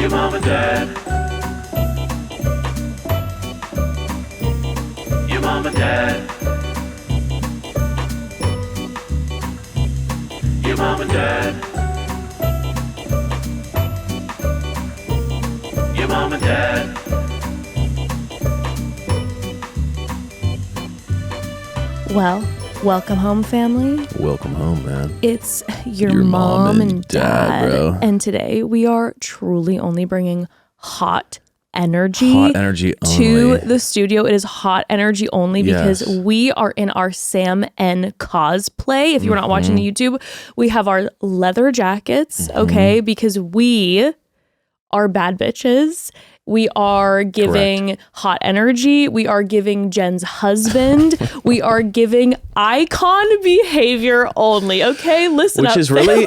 Your mom and dad. Your mom and dad. Your mom and dad. Your mom and dad. Well, welcome home, family. Welcome home, man. It's your mom and dad, bro. And today we are truly only bringing hot energy only. to the studio. It is hot energy only because Yes. we are in our Sam N cosplay. If you were not watching the YouTube, we have our leather jackets, okay? Because we are bad bitches. We are giving hot energy. We are giving Jen's husband. We are giving icon behavior only. Okay, listen Which up. is really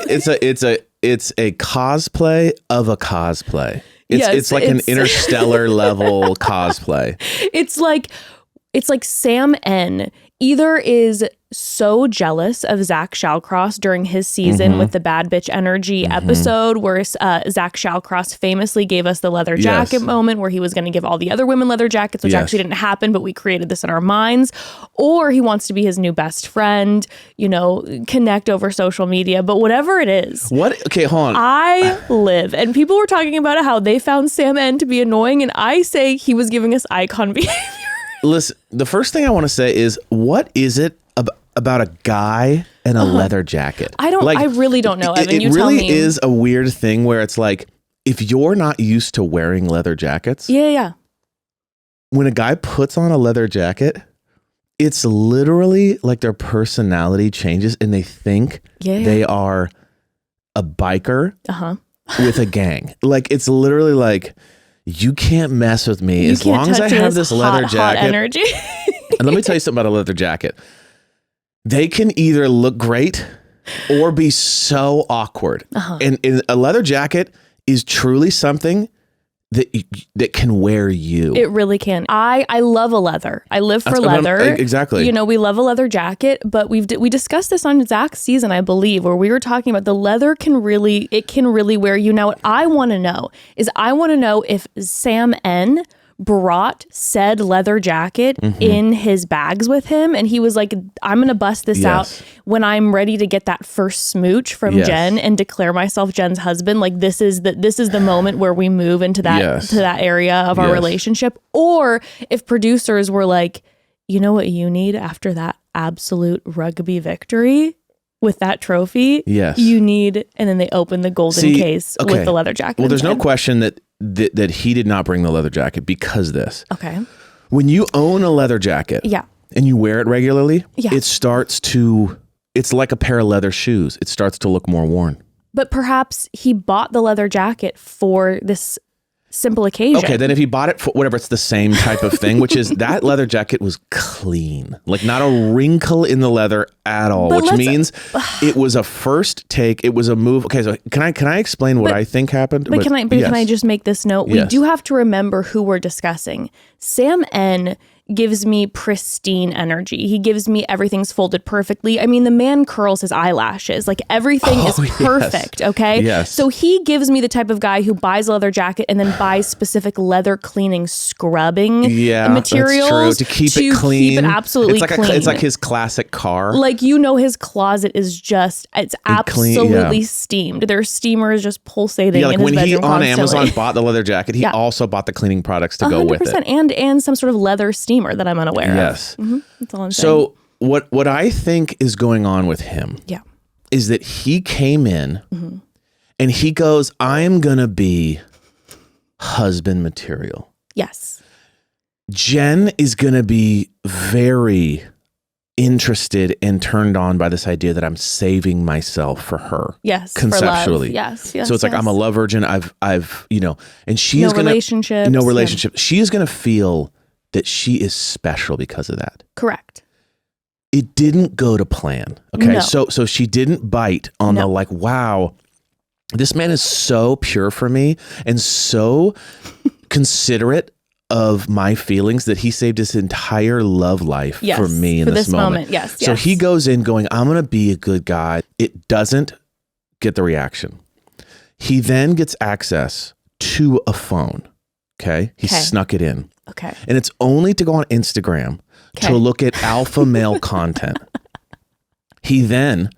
it's a cosplay of a cosplay. It's like an interstellar level cosplay. It's like Sam N either is so jealous of Zach Shallcross during his season with the Bad Bitch Energy episode where Zach Shallcross famously gave us the leather jacket moment where he was going to give all the other women leather jackets, which actually didn't happen, but we created this in our minds. Or he wants to be his new best friend, you know, connect over social media, but whatever it is. What? Okay, hold on. I live, and people were talking about how they found Sam N to be annoying, and I say he was giving us icon behavior. Listen, the first thing I want to say is, what is it about a guy and a leather jacket? I really don't know, Evan. You it tell really me. is a weird thing where it's like, if you're not used to wearing leather jackets, Yeah. when a guy puts on a leather jacket, it's literally like their personality changes and they think they are a biker with a gang. Like, it's literally like, you can't mess with me as long as I have this leather jacket. Hot energy. And let me tell you something about a leather jacket. They can either look great or be so awkward. And a leather jacket is truly something that can wear you. It really can. I love a leather. I live for leather. Exactly. You know, we love a leather jacket, but we discussed this on Zach's season, I believe, where we were talking about the leather can really wear you. Now, what I want to know is if Sam N brought said leather jacket in his bags with him, and he was like, I'm gonna bust this out when I'm ready to get that first smooch from Jenn and declare myself Jen's husband. Like, this is the moment where we move into that to that area of our relationship. Or if producers were like, you know what you need after that absolute rugby victory with that trophy, you need, and then they open the golden case with the leather jacket. Well, there's no question that he did not bring the leather jacket because this. Okay. When you own a leather jacket and you wear it regularly, it's like a pair of leather shoes. It starts to look more worn. But perhaps he bought the leather jacket for this simple occasion. Okay, then if he bought it for whatever, it's the same type of thing, which is that leather jacket was clean. Like, not a wrinkle in the leather at all, which means it was a first take. It was a move. Okay, so can I explain what I think happened? Can I just make this note? We do have to remember who we're discussing. Sam N gives me pristine energy. He gives me everything's folded perfectly. I mean, the man curls his eyelashes. Like, everything is perfect, okay? Yes. So he gives me the type of guy who buys a leather jacket and then buys specific leather cleaning scrubbing materials that's true. To keep it clean. Keep it absolutely clean. It's like his classic car. Like, you know, his closet is it's absolutely steamed. There's steamers just pulsating in his bedroom when he on constantly. Amazon bought the leather jacket, he also bought the cleaning products to go with it. And some sort of leather steamer that I'm unaware of. Yes. That's all I'm saying. So what I think is going on with him is that he came in and he goes, I'm going to be husband material. Yes. Jenn is going to be very interested and turned on by this idea that I'm saving myself for her. Yes. Conceptually. For love. Yes. So it's like, I'm a love virgin. I've, you know, and she is going to, no relationship. Yeah. She is going to feel that she is special because of that. Correct. It didn't go to plan. Okay. No. So she didn't bite on the like, wow, this man is so pure for me and so considerate of my feelings that he saved his entire love life for me in this moment. Yes. So he goes in going, I'm going to be a good guy. It doesn't get the reaction. He then gets access to a phone. Okay. He snuck it in. Okay. And it's only to go on Instagram to look at alpha male content. He then,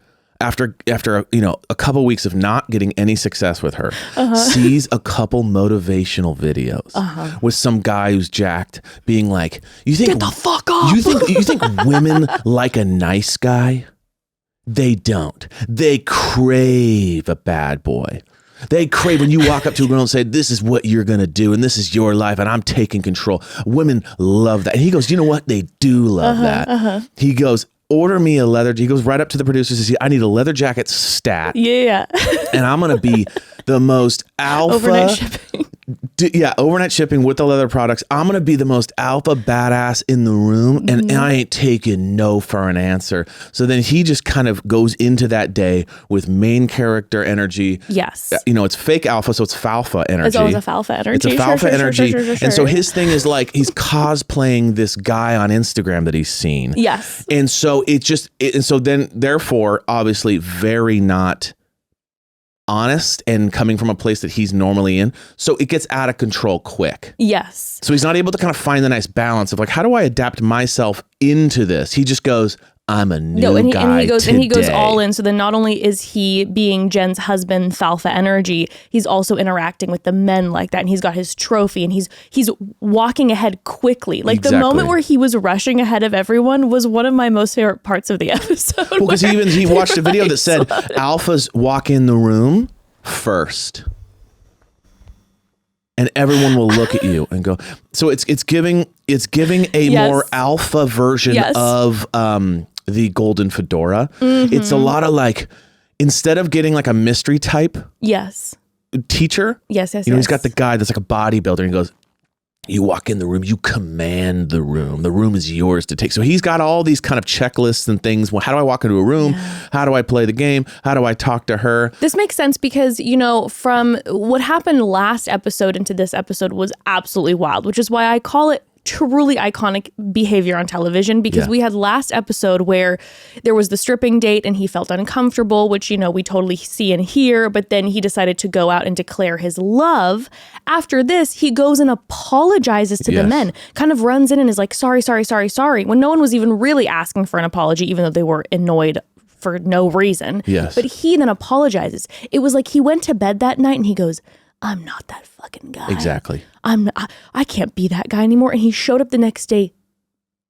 after a couple weeks of not getting any success with her, sees a couple motivational videos with some guy who's jacked being like, "You think get the fuck off? You think women like a nice guy? They don't. They crave a bad boy. They crave when you walk up to a girl and say, this is what you're going to do. And this is your life. And I'm taking control. Women love that." And he goes, "You know what? They do love that." He goes, "Order me a leather." He goes right up to the producers and says, "I need a leather jacket stat. Yeah. And I'm going to be the most alpha." Overnight shipping. Overnight shipping with the leather products. I'm going to be the most alpha badass in the room, and I ain't taking no for an answer. So then he just kind of goes into that day with main character energy. Yes. It's fake alpha, so it's falfa energy. It's always a falfa energy. It's a falfa energy. Sure. And so his thing is like he's cosplaying this guy on Instagram that he's seen. Yes. And so and so then therefore obviously very not honest and coming from a place that he's normally in. So it gets out of control quick. Yes. So he's not able to kind of find the nice balance of like, how do I adapt myself into this? He just goes, "I'm a new guy and he goes all in. So then not only is he being Jen's husband, Falfa energy, he's also interacting with the men like that. And he's got his trophy and he's walking ahead quickly. Like the moment where he was rushing ahead of everyone was one of my most favorite parts of the episode. Well, because he watched a video that said alphas walk in the room first. And everyone will look at you and go. So it's giving a more alpha version of the golden fedora. It's a lot of like, instead of getting like a mystery type teacher. Yes. He's got the guy that's like a bodybuilder and he goes, "You walk in the room, you command the room. The room is yours to take." So he's got all these kind of checklists and things. Well, how do I walk into a room? How do I play the game? How do I talk to her? This makes sense because, from what happened last episode into this episode was absolutely wild, which is why I call it truly iconic behavior on television, because we had last episode where there was the stripping date and he felt uncomfortable, which, we totally see and hear, but then he decided to go out and declare his love. After this, he goes and apologizes to the men, kind of runs in and is like, sorry, when no one was even really asking for an apology, even though they were annoyed for no reason. Yes. But he then apologizes. It was like he went to bed that night and he goes, "I'm not that fucking guy. Exactly. I can't be that guy anymore." And he showed up the next day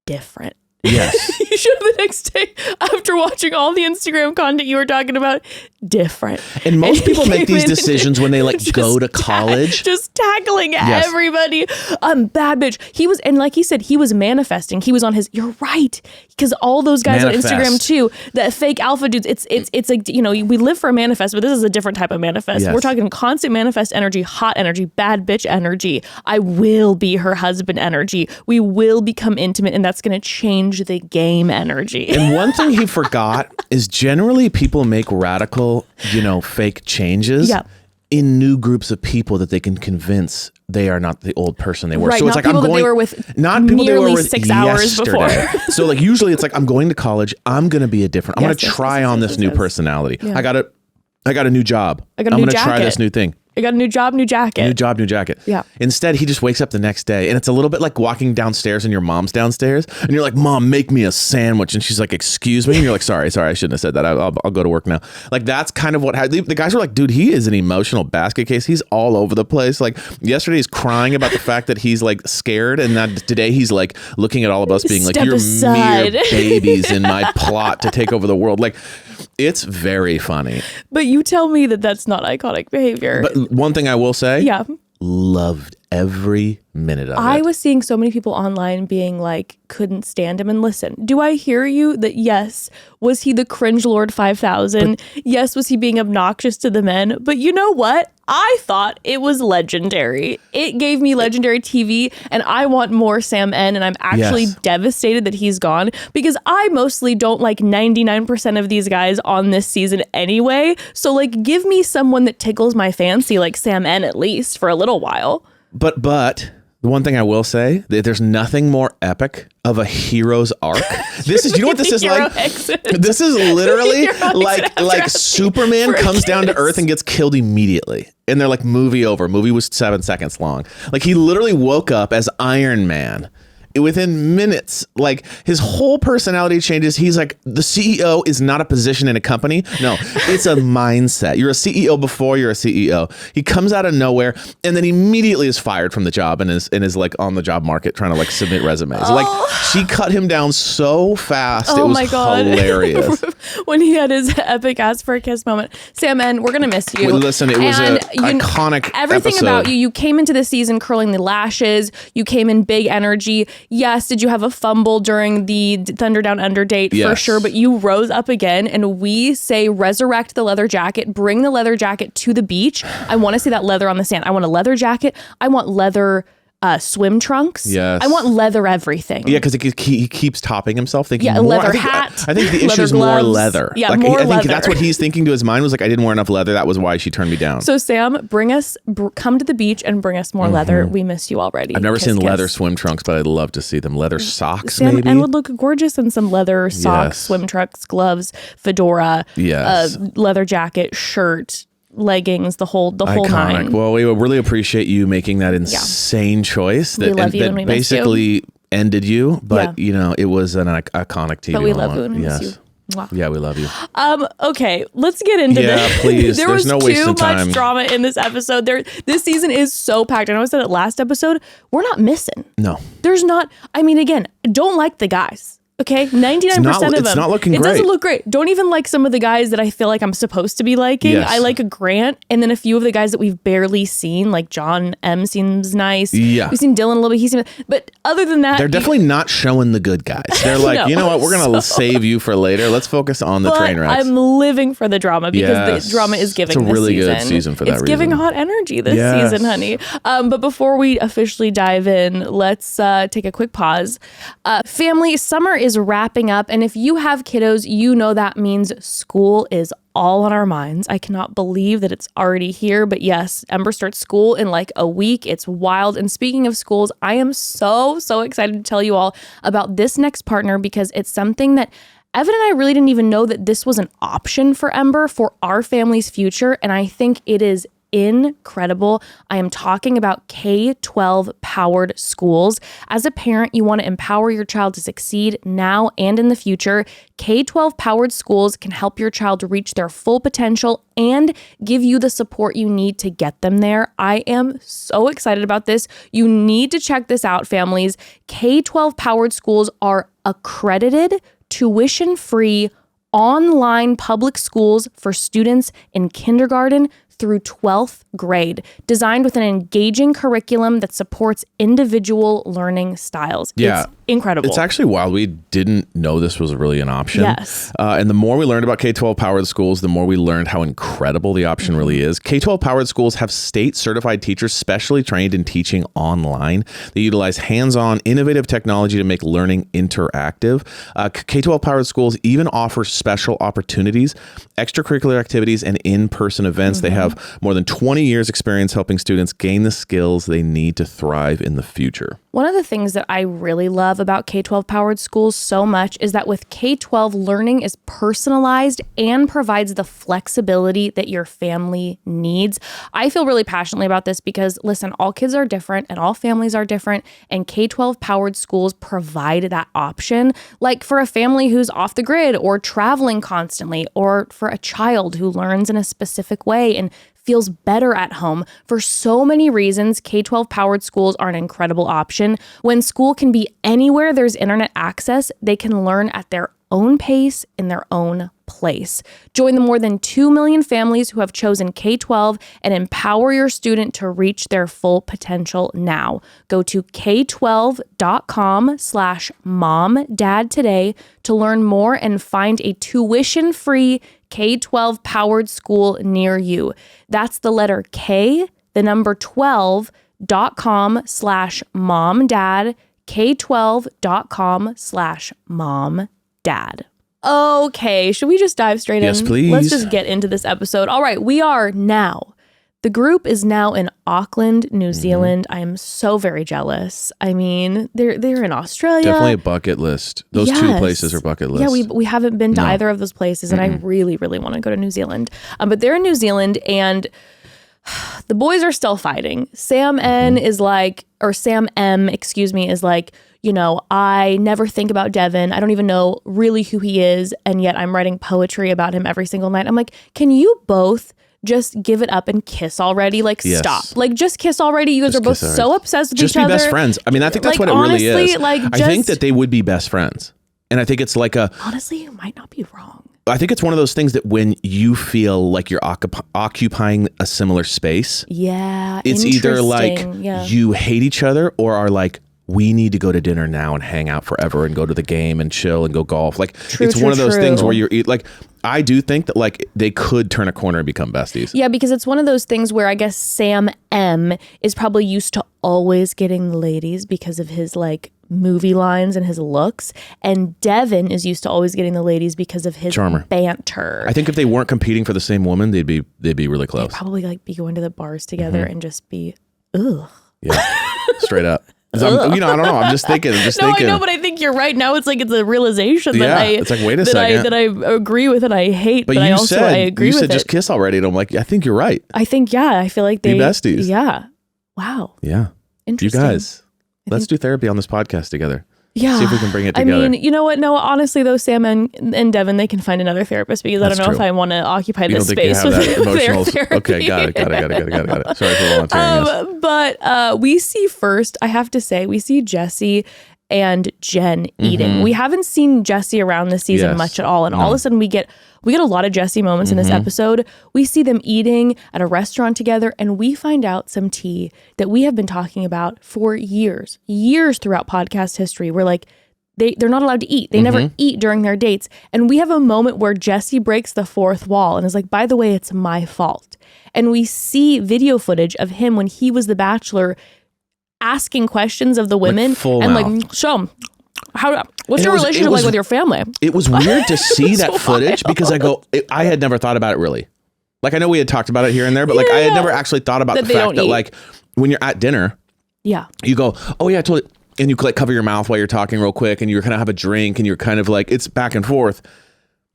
different. Yes. He showed up the next day after watching all the Instagram content you were talking about different. And most people make these decisions when they go to college. Just tackling everybody. Bad bitch. He was, and like he said, he was manifesting. He was on his, you're right. Because all those guys on Instagram too, the fake alpha dudes, it's like, we live for a manifest, but this is a different type of manifest. Yes. We're talking constant manifest energy, hot energy, bad bitch energy. I will be her husband energy. We will become intimate, and that's going to change the game energy. And one thing he forgot is generally people make radical, fake changes in new groups of people that they can convince they are not the old person they were. Right, so it's not like people that they were with nearly 6 hours before. So like usually it's like, I'm going to college. I'm going to be a different. I'm going to try on this new personality. Yeah. I got a new job. I'm going to try this new thing. I got a new job, new jacket. New job, new jacket. Yeah. Instead, he just wakes up the next day, and it's a little bit like walking downstairs and your mom's downstairs, and you're like, "Mom, make me a sandwich," and she's like, "Excuse me," and you're like, "Sorry, I shouldn't have said that. I'll go to work now." Like that's kind of what the guys were like, "Dude, he is an emotional basket case. He's all over the place." Like yesterday, he's crying about the fact that he's like scared, and that today he's like looking at all of us being like, "You're mere babies in my plot to take over the world." Like. It's very funny. But you tell me that that's not iconic behavior. But one thing I will say. Yeah. Loved every minute of it. I was seeing so many people online being like, couldn't stand him. And listen, do I hear you that yes, was he the cringe Lord 5000? Yes, was he being obnoxious to the men? But you know what? I thought it was legendary. It gave me legendary TV, and I want more Sam N, and I'm actually devastated that he's gone, because I mostly don't like 99% of these guys on this season anyway. So like, give me someone that tickles my fancy like Sam N at least for a little while. But The one thing I will say, that there's nothing more epic of a hero's arc. This is, you know what this is like? This is literally like Superman comes down to Earth and gets killed immediately. And they're like, movie over. Movie was 7 seconds long. Like he literally woke up as Iron Man. Within minutes, like his whole personality changes. He's like, the CEO is not a position in a company. No, it's a mindset. You're a CEO before you're a CEO. He comes out of nowhere and then immediately is fired from the job and is like on the job market trying to like submit resumes. Oh. Like she cut him down so fast. Oh, it was my God. hilarious. When he had his epic ask for a kiss moment. Sam N, we're going to miss you. Well, listen, it was an iconic everything episode. about you. You came into the season curling the lashes. You came in big energy. Yes, did you have a fumble during the Thunder Down Under date? Yes. For sure, but you rose up again, and we say resurrect the leather jacket, bring the leather jacket to the beach. I want to see that leather on the sand. I want a leather jacket. I want leather swim trunks. Yes. I want leather everything. Yeah, because he keeps topping himself, thinking Yeah, more. leather I think, hat. I think the issue is more leather. Yeah, like, more I think leather. that's what he's thinking to his mind was like, I didn't wear enough leather. That was why she turned me down. So Sam, come to the beach and bring us more leather. We miss you already. I've never Kiss, seen kiss. leather swim trunks, but I'd love to see them. Leather socks, Sam maybe. and would look gorgeous in some leather socks, Yes. swim trunks, gloves, fedora, Yes. leather jacket, shirt, leggings, the whole Iconic. nine. Well, we really appreciate you making that insane choice that, We love you and we miss you. basically ended you, but Yeah. you know, it was an iconic TV But we moment. love you and we miss Yes. you. Mwah. Yeah, we love you. Okay, let's get into Yeah, this. please. There There's was no too wasting much time. drama in this episode. This season is so packed. I know I said it last episode. We're not missing. No. There's not. I mean, again, don't like the guys. Okay, 99% of them. It's not looking It great. doesn't look great. Don't even like some of the guys that I feel like I'm supposed to be liking. Yes. I like a Grant, and then a few of the guys that we've barely seen, like John M seems nice. Yeah. We've seen Dylan a little bit. But other than that, They're definitely not showing the good guys. They're like, No. you know what? We're going to save you for later. Let's focus on the but train wrecks. I'm living for the drama because Yes. the drama is giving. It's a really this good season. season for that It's giving reason. hot energy this Yes. season, honey. But before we officially dive in, let's take a quick pause. Family, summer is wrapping up, and if you have kiddos, you know that means school is all on our minds. I cannot believe that it's already here, but yes, Ember starts school in like a week. It's wild. And speaking of schools, I am so excited to tell you all about this next partner because it's something that Evan and I really didn't even know that this was an option for Ember for our family's future. And I think it is incredible. I am talking about K-12 powered schools. As a parent, you want to empower your child to succeed now and in the future. K-12 powered schools can help your child reach their full potential and give you the support you need to get them there. I am so excited about this. You need to check this out, families. K-12 powered schools are accredited, tuition-free, online public schools for students in kindergarten through 12th grade, designed with an engaging curriculum that supports individual learning styles. Yeah. It's incredible. It's actually wild. We didn't know this was really an option. Yes. And the more we learned about K-12 powered schools, the more we learned how incredible the option really is. K-12 powered schools have state certified teachers specially trained in teaching online. They utilize hands-on innovative technology to make learning interactive. K-12 powered schools even offer special opportunities, extracurricular activities, and in-person events. They have more than 20 years experience helping students gain the skills they need to thrive in the future. One of the things that I really love about K-12 powered schools so much is that with K-12, learning is personalized and provides the flexibility that your family needs. I feel really passionately about this because, listen, all kids are different and all families are different, and K-12 powered schools provide that option. Like for a family who's off the grid or traveling constantly, or for a child who learns in a specific way and feels better at home. For so many reasons, K-12 powered schools are an incredible option. When school can be anywhere there's internet access, they can learn at their own pace in their own place. Join the more than 2 million families who have chosen K-12 and empower your student to reach their full potential now. Go to k12.com/momdad today to learn more and find a tuition-free K-12 powered school near you. That's the letter K, the number 12.com/momdad, k12.com/momdad. Okay, should we just dive straight in? Yes, please. Let's just get into this episode. All right, we are now The group is now in Auckland, New Zealand. I am so very jealous. I mean, they're in Australia. Definitely a bucket list. Those two places are bucket lists. Yeah, we haven't been to either of those places, and I really, really want to go to New Zealand. But they're in New Zealand, and the boys are still fighting. Sam M, is like, you know, I never think about Devin. I don't even know really who he is, and yet I'm writing poetry about him every single night. I'm like, can you both just give it up and kiss already? Like, stop. Like, just kiss already. You guys are both so obsessed with each other. Just be best friends. I mean, I think that's like, what it honestly, really is. Like, I think that they would be best friends. And I think it's like honestly, you might not be wrong. I think it's one of those things that when you feel like you're occupying a similar space. Yeah. It's either like you hate each other or are like, we need to go to dinner now and hang out forever and go to the game and chill and go golf. Like, it's one of those things where you're like, I do think that like they could turn a corner and become besties. Yeah, because it's one of those things where I guess Sam M is probably used to always getting the ladies because of his like movie lines and his looks, and Devin is used to always getting the ladies because of his banter. I think if they weren't competing for the same woman, they'd be really close. They'd probably like be going to the bars together and just be ugh. Yeah, straight up. I don't know. I'm just thinking. I know, but I think you're right. Now it's a realization that it's like, wait a second. that I agree with and I hate, but I agree with it. You said just kiss already, and I'm like, I think you're right. I think, I feel like they be besties. Yeah. Wow. Yeah. Interesting. You guys, let's do therapy on this podcast together. Yeah. See if we can bring it together. I mean, you know what? No, honestly, though, Sam and Devin, they can find another therapist because I don't know if I want to occupy this space with their therapy. Okay, got it. Sorry for volunteering. But we see first, I have to say, we see Jesse and Jenn eating. We haven't seen Jesse around this season much at all. And all of a sudden we get a lot of Jesse moments in this episode. We see them eating at a restaurant together, and we find out some tea that we have been talking about for years throughout podcast history. We're like, they're not allowed to eat. They never eat during their dates. And we have a moment where Jesse breaks the fourth wall and is like, by the way, it's my fault. And we see video footage of him when he was the Bachelor asking questions of the women like so what's your relationship like with your family? It was weird to see that footage because I had never thought about it really. Like, I know we had talked about it here and there, but like I had never actually thought about the fact that like when you're at dinner, you go, oh yeah, I totally, and you like cover your mouth while you're talking real quick, and you're kind of have a drink, and you're kind of like, it's back and forth.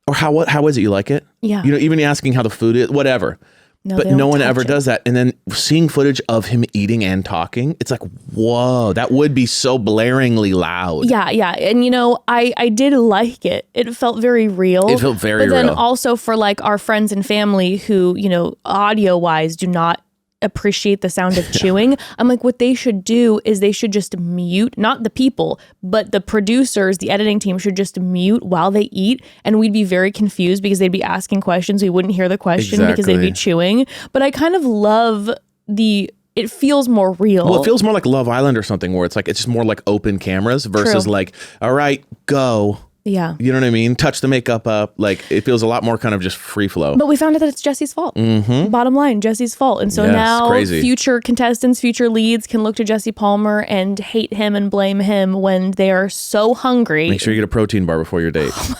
Or how is it? You like it? Yeah. You know, even asking how the food is, whatever. But no one ever does that. And then seeing footage of him eating and talking, it's like, whoa, that would be so blaringly loud. Yeah. And, you know, I did like it. It felt very real. It felt very real. But then also for like our friends and family who, you know, audio wise do not appreciate the sound of chewing. I'm like, what they should do is they should just mute, not the people, but the producers, the editing team should just mute while they eat, and we'd be very confused because they'd be asking questions. We wouldn't hear the question because they'd be chewing. But I kind of love it feels more real. Well, it feels more like Love Island or something where it's like, it's just more like open cameras versus like, all right, go. Yeah. You know what I mean? Touch the makeup up. Like, it feels a lot more kind of just free flow. But we found out that it's Jesse's fault. Bottom line, Jesse's fault. And so now future contestants, future leads can look to Jesse Palmer and hate him and blame him when they are so hungry. Make sure you get a protein bar before your date. Oh my God.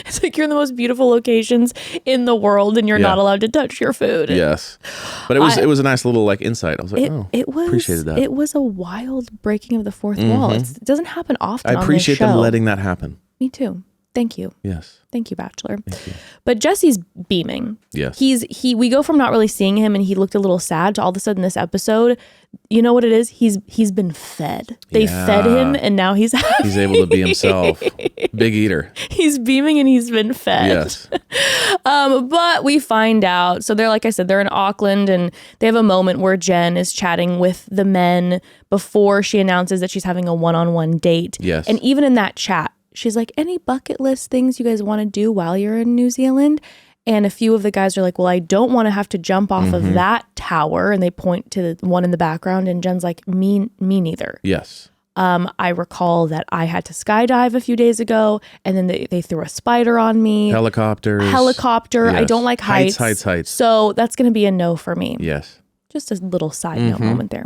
It's like you're in the most beautiful locations in the world and you're not allowed to touch your food. Yes. But it was a nice little like insight. I was like, appreciated that. It was a wild breaking of the fourth wall. It doesn't happen often. I appreciate them letting that happen. Me too. Thank you. Yes. Thank you, Bachelor. Thank you. But Jesse's beaming. Yes. We go from not really seeing him and he looked a little sad to all of a sudden this episode, you know what it is? He's been fed. They fed him and now he's happy. He's able to be himself. Big eater. He's beaming and he's been fed. Yes. But we find out, so they're, like I said, they're in Auckland and they have a moment where Jenn is chatting with the men before she announces that she's having a one-on-one date. Yes. And even in that chat, she's like, any bucket list things you guys want to do while you're in New Zealand? And a few of the guys are like, well, I don't want to have to jump off of that tower. And they point to the one in the background. And Jen's like, me neither. Yes. I recall that I had to skydive a few days ago. And then they threw a spider on me. Helicopter. Yes. I don't like heights. Heights. So that's going to be a no for me. Yes. Just a little side note moment there.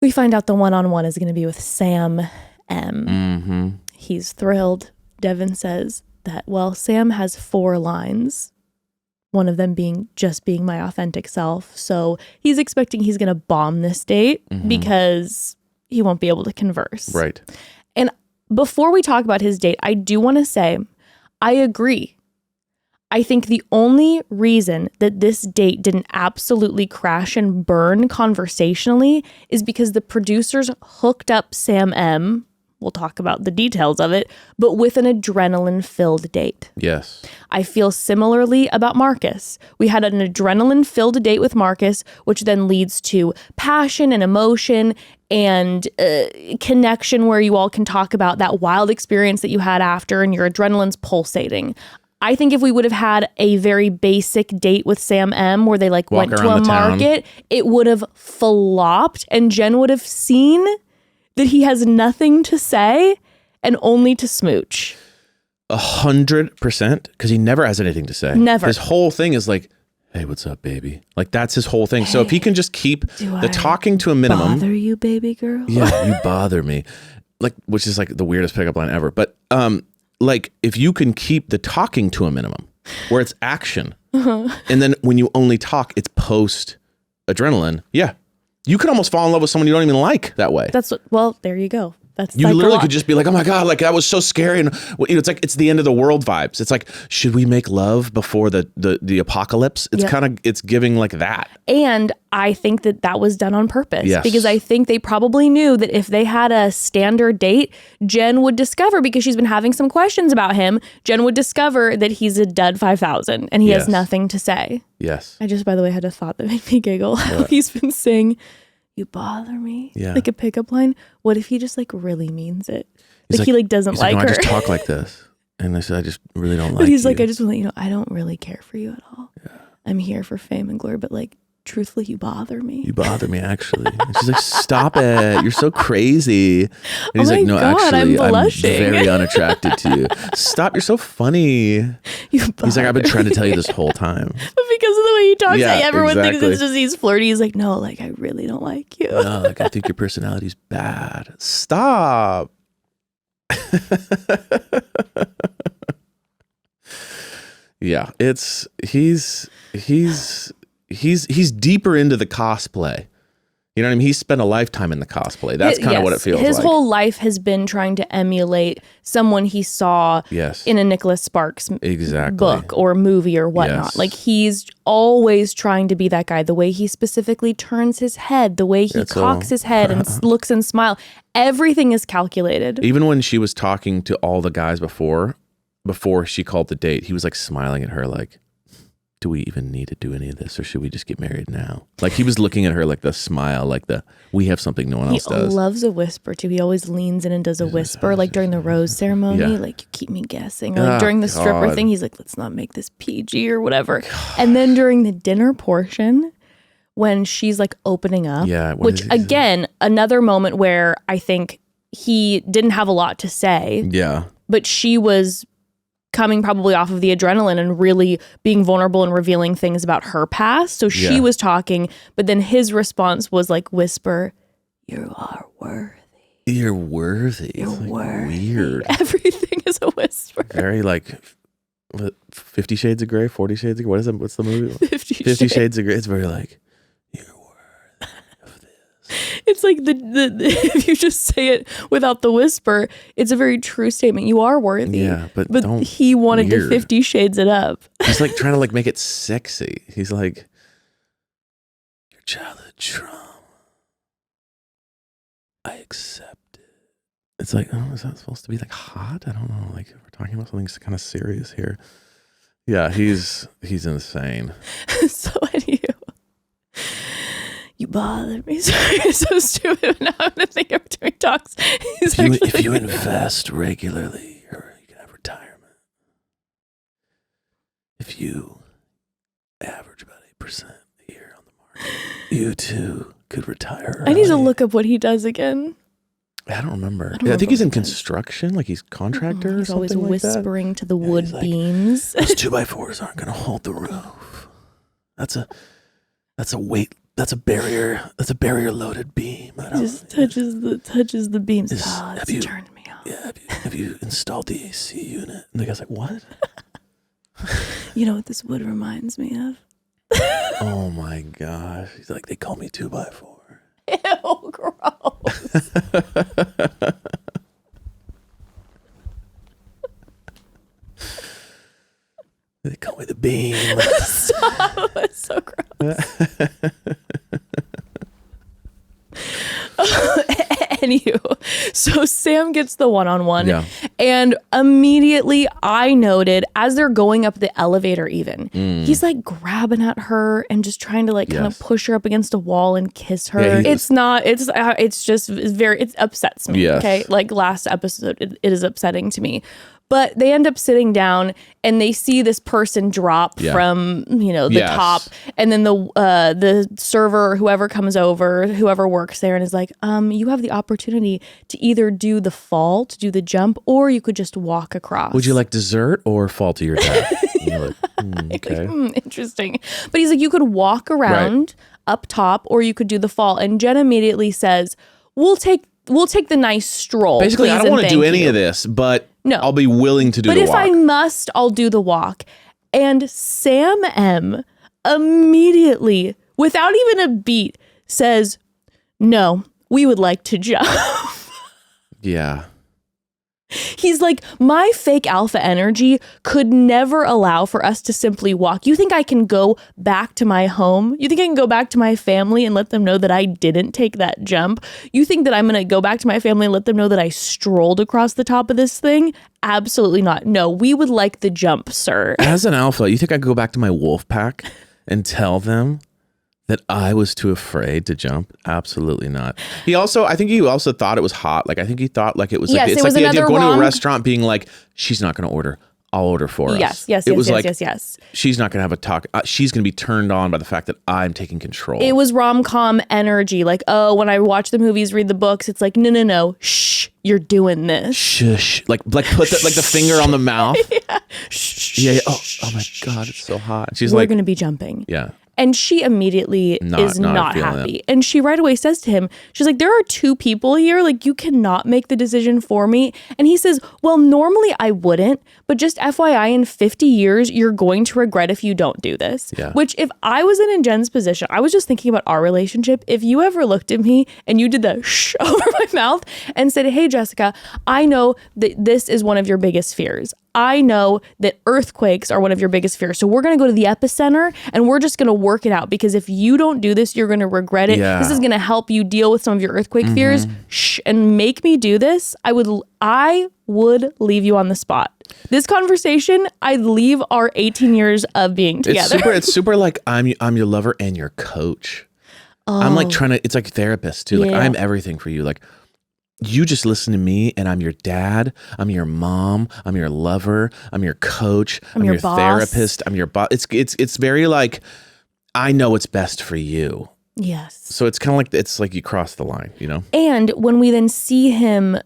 We find out the one-on-one is going to be with Sam M. He's thrilled. Devin says that, well, Sam has 4 lines. one of them being my authentic self. So he's expecting he's going to bomb this date because he won't be able to converse. Right. And before we talk about his date, I do want to say, I agree. I think the only reason that this date didn't absolutely crash and burn conversationally is because the producers hooked up Sam M. We'll talk about the details of it, but with an adrenaline-filled date. Yes. I feel similarly about Marcus. We had an adrenaline-filled date with Marcus, which then leads to passion and emotion and connection where you all can talk about that wild experience that you had after and your adrenaline's pulsating. I think if we would have had a very basic date with Sam M where they like Walk went to around a the town. market, it would have flopped and Jenn would have seen that he has nothing to say and only to smooch. 100%, because he never has anything to say. Never. His whole thing is like, hey, what's up, baby? Like, that's his whole thing. So if he can just keep the talking to a minimum. Bother you, baby girl? Yeah, you bother me. Like, which is like the weirdest pickup line ever. But like, if you can keep the talking to a minimum, where it's action, and then when you only talk, it's post adrenaline. Yeah. You could almost fall in love with someone you don't even like that way. Well, there you go. That's you literally could just be like, oh my God, like that was so scary. And it's like, it's the end of the world vibes. It's like, should we make love before the apocalypse? It's kind of, it's giving like that. And I think that was done on purpose. Yes. Because I think they probably knew that if they had a standard date, Jenn would discover, because she's been having some questions about him, Jenn would discover that he's a dud 5,000 and he has nothing to say. Yes. I just, by the way, had a thought that made me giggle. How he's been saying, you bother me, like a pickup line. What if he just like really means it? Like he like doesn't like no, her. I just talk like this, and I said I just really don't like. But he's you. like, I just want to let you know, I don't really care for you at all. Yeah. I'm here for fame and glory, but like, truthfully, you bother me. You bother me, actually. And she's like, stop it. You're so crazy. And he's oh like, no, God, actually, I'm blushing. very unattracted to you. Stop. You're so funny. He's like, I've been trying to tell you this whole time. But because of the way he talks, like, everyone thinks exactly. it's just he's flirty. He's like, no, like, I really don't like you. No, like, I think your personality's bad. Stop. Yeah, he's deeper into the cosplay. You know what I mean? He's spent a lifetime in the cosplay. That's kind of what it feels like. His whole life has been trying to emulate someone he saw in a Nicholas Sparks book or movie or whatnot. Yes. Like, he's always trying to be that guy. The way he specifically turns his head, the way he cocks his head and looks and smiles. Everything is calculated. Even when she was talking to all the guys before she called the date, he was like smiling at her like, do we even need to do any of this, or should we just get married now? Like, he was looking at her like the smile, like we have something no one else does. He loves a whisper too. He always leans in and does a whisper, like during the rose ceremony, like, you keep me guessing. Or like during the stripper thing, he's like, let's not make this PG or whatever. God. And then during the dinner portion, when she's like opening up, which again, another moment where I think he didn't have a lot to say. Yeah. But she was coming probably off of the adrenaline and really being vulnerable and revealing things about her past. So she was talking, but then his response was like whisper, you are worthy. You're worthy. You're like worthy. Weird. Everything is a whisper. Very like 50 Shades of Grey, 40 Shades of Grey. What is it? What's the movie? 50 Shades of Grey. It's very like, you're worthy of this. It's like the if you just say it without the whisper, it's a very true statement. You are worthy. Yeah, but he wanted to 50 Shades it up. He's like trying to like make it sexy. He's like, your childhood trauma, I accept it. It's like, oh, is that supposed to be like hot? I don't know. Like, we're talking about something kind of serious here. Yeah, he's insane. So anywho, you bother me. Sorry, it's so stupid. Now I'm gonna think of doing talks. If you invest regularly, you can have retirement. If you average about 8% a year on the market, you too could retire early. I need to look up what he does again. I don't remember. I think he's in construction, like he's contractor or something. He's always whispering to the wood beams. Those 2x4s aren't going to hold the roof. That's a weight. That's a barrier. That's a barrier loaded beam. Just touches the beams. It's turning me off. Yeah. Have you installed the AC unit? And the guy's like, what? You know what this wood reminds me of? Oh my gosh. He's like, they call me 2x4. Ew, gross. They call me the beam. Stop. It's so gross. Anywho, so Sam gets the one-on-one, and immediately I noted as they're going up the elevator even, he's like grabbing at her and just trying to like kind of push her up against a wall and kiss her. Yeah, it upsets me. Yes. Okay. Like last episode, it is upsetting to me. But they end up sitting down and they see this person drop from, the top. And then the server or whoever comes over, whoever works there and is like, you have the opportunity to either do the fall, to do the jump, or you could just walk across. Would you like dessert or fall to your death? Like, okay. Interesting. But he's like, you could walk around up top or you could do the fall. And Jenn immediately says, we'll take the nice stroll. Basically, I don't want to do any of this, but no. I'll be willing to do the walk. But if I must, I'll do the walk. And Sam M immediately, without even a beat, says, no, we would like to jump. Yeah. He's like, my fake alpha energy could never allow for us to simply walk. You think I can go back to my home? You think I can go back to my family and let them know that I didn't take that jump? You think that I'm going to go back to my family and let them know that I strolled across the top of this thing? Absolutely not. No, we would like the jump, sir. As an alpha, you think I could go back to my wolf pack and tell them that I was too afraid to jump? Absolutely not. I think he also thought it was hot. Like, I think he thought like it was like, it's like the idea of going to a restaurant being like, she's not going to order. I'll order for us. Yes. She's not going to have a talk. She's going to be turned on by the fact that I'm taking control. It was rom-com energy. Like, oh, when I watch the movies, read the books, it's like, no. Shh, you're doing this. Shush. Like put the finger on the mouth. Yeah. Shh. Yeah. Oh my God, it's so hot. She's We're going to be jumping. Yeah. And she immediately is not happy. It. And she right away says to him, she's like, there are two people here. Like, you cannot make the decision for me. And he says, well, normally I wouldn't. But just FYI, in 50 years, you're going to regret if you don't do this. Yeah. Which if I was in Jenn's position, I was just thinking about our relationship. If you ever looked at me and you did the shh over my mouth and said, hey, Jessica, I know that this is one of your biggest fears. I know that earthquakes are one of your biggest fears. So we're going to go to the epicenter and we're just going to work it out, because if you don't do this, you're going to regret it. Yeah. This is going to help you deal with some of your earthquake fears. Shh, and make me do this. I would leave you on the spot. This conversation, I'd leave our 18 years of being together. It's super like I'm your lover and your coach. Oh. I'm like it's like therapist too. Like I'm everything for you. Like, you just listen to me and I'm your dad, I'm your mom, I'm your lover, I'm your coach, I'm your therapist, I'm your boss. It's very like, I know what's best for you. Yes. So it's kind of like, it's like you cross the line, you know? And when we then see him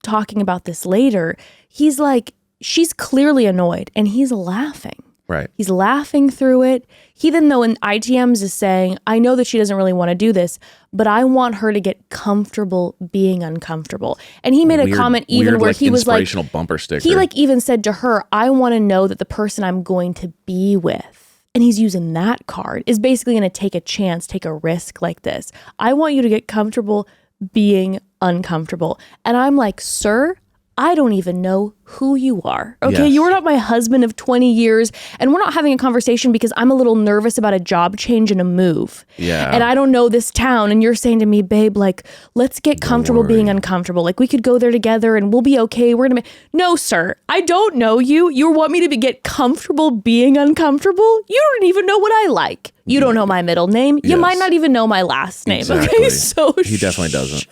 talking about this later, he's like, she's clearly annoyed and he's laughing. Right. He's laughing through it. He then, though, in ITMs is saying, I know that she doesn't really want to do this, but I want her to get comfortable being uncomfortable. And he made a comment even where he was like, inspirational bumper sticker. He like even said to her, I want to know that the person I'm going to be with, and he's using that card, is basically going to take a chance, take a risk like this. I want you to get comfortable being uncomfortable. And I'm like, sir, I don't even know who you are. Okay, yes. You are not my husband of 20 years, and we're not having a conversation because I'm a little nervous about a job change and a move. Yeah. And I don't know this town, and you're saying to me, babe, like, let's get comfortable being uncomfortable. Like, we could go there together and we'll be okay. We're gonna No, sir, I don't know you. You want me to get comfortable being uncomfortable? You don't even know what I like. You don't know my middle name. You might not even know my last name. Exactly. Okay, so he definitely doesn't.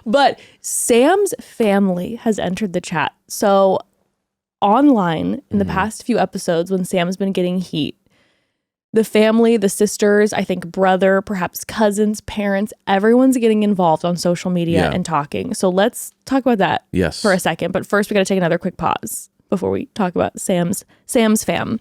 But Sam's family has entered the chat. So online in the past few episodes, when Sam's been getting heat, the family, the sisters, I think brother, perhaps cousins, parents, everyone's getting involved on social media and talking. So let's talk about that for a second. But first, we got to take another quick pause before we talk about Sam's fam.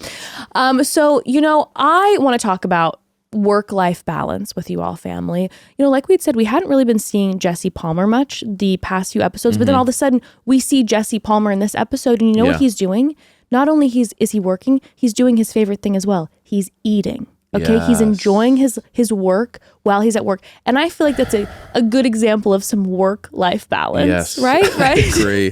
So, I want to talk about work-life balance with you all, family. Like we'd said, we hadn't really been seeing Jesse Palmer much the past few episodes, but then all of a sudden we see Jesse Palmer in this episode, and what he's doing? not only is he working, he's doing his favorite thing as well. He's eating. Okay, Yes. he's enjoying his work while he's at work. And I feel like that's a good example of some work-life balance, Yes. right? I agree.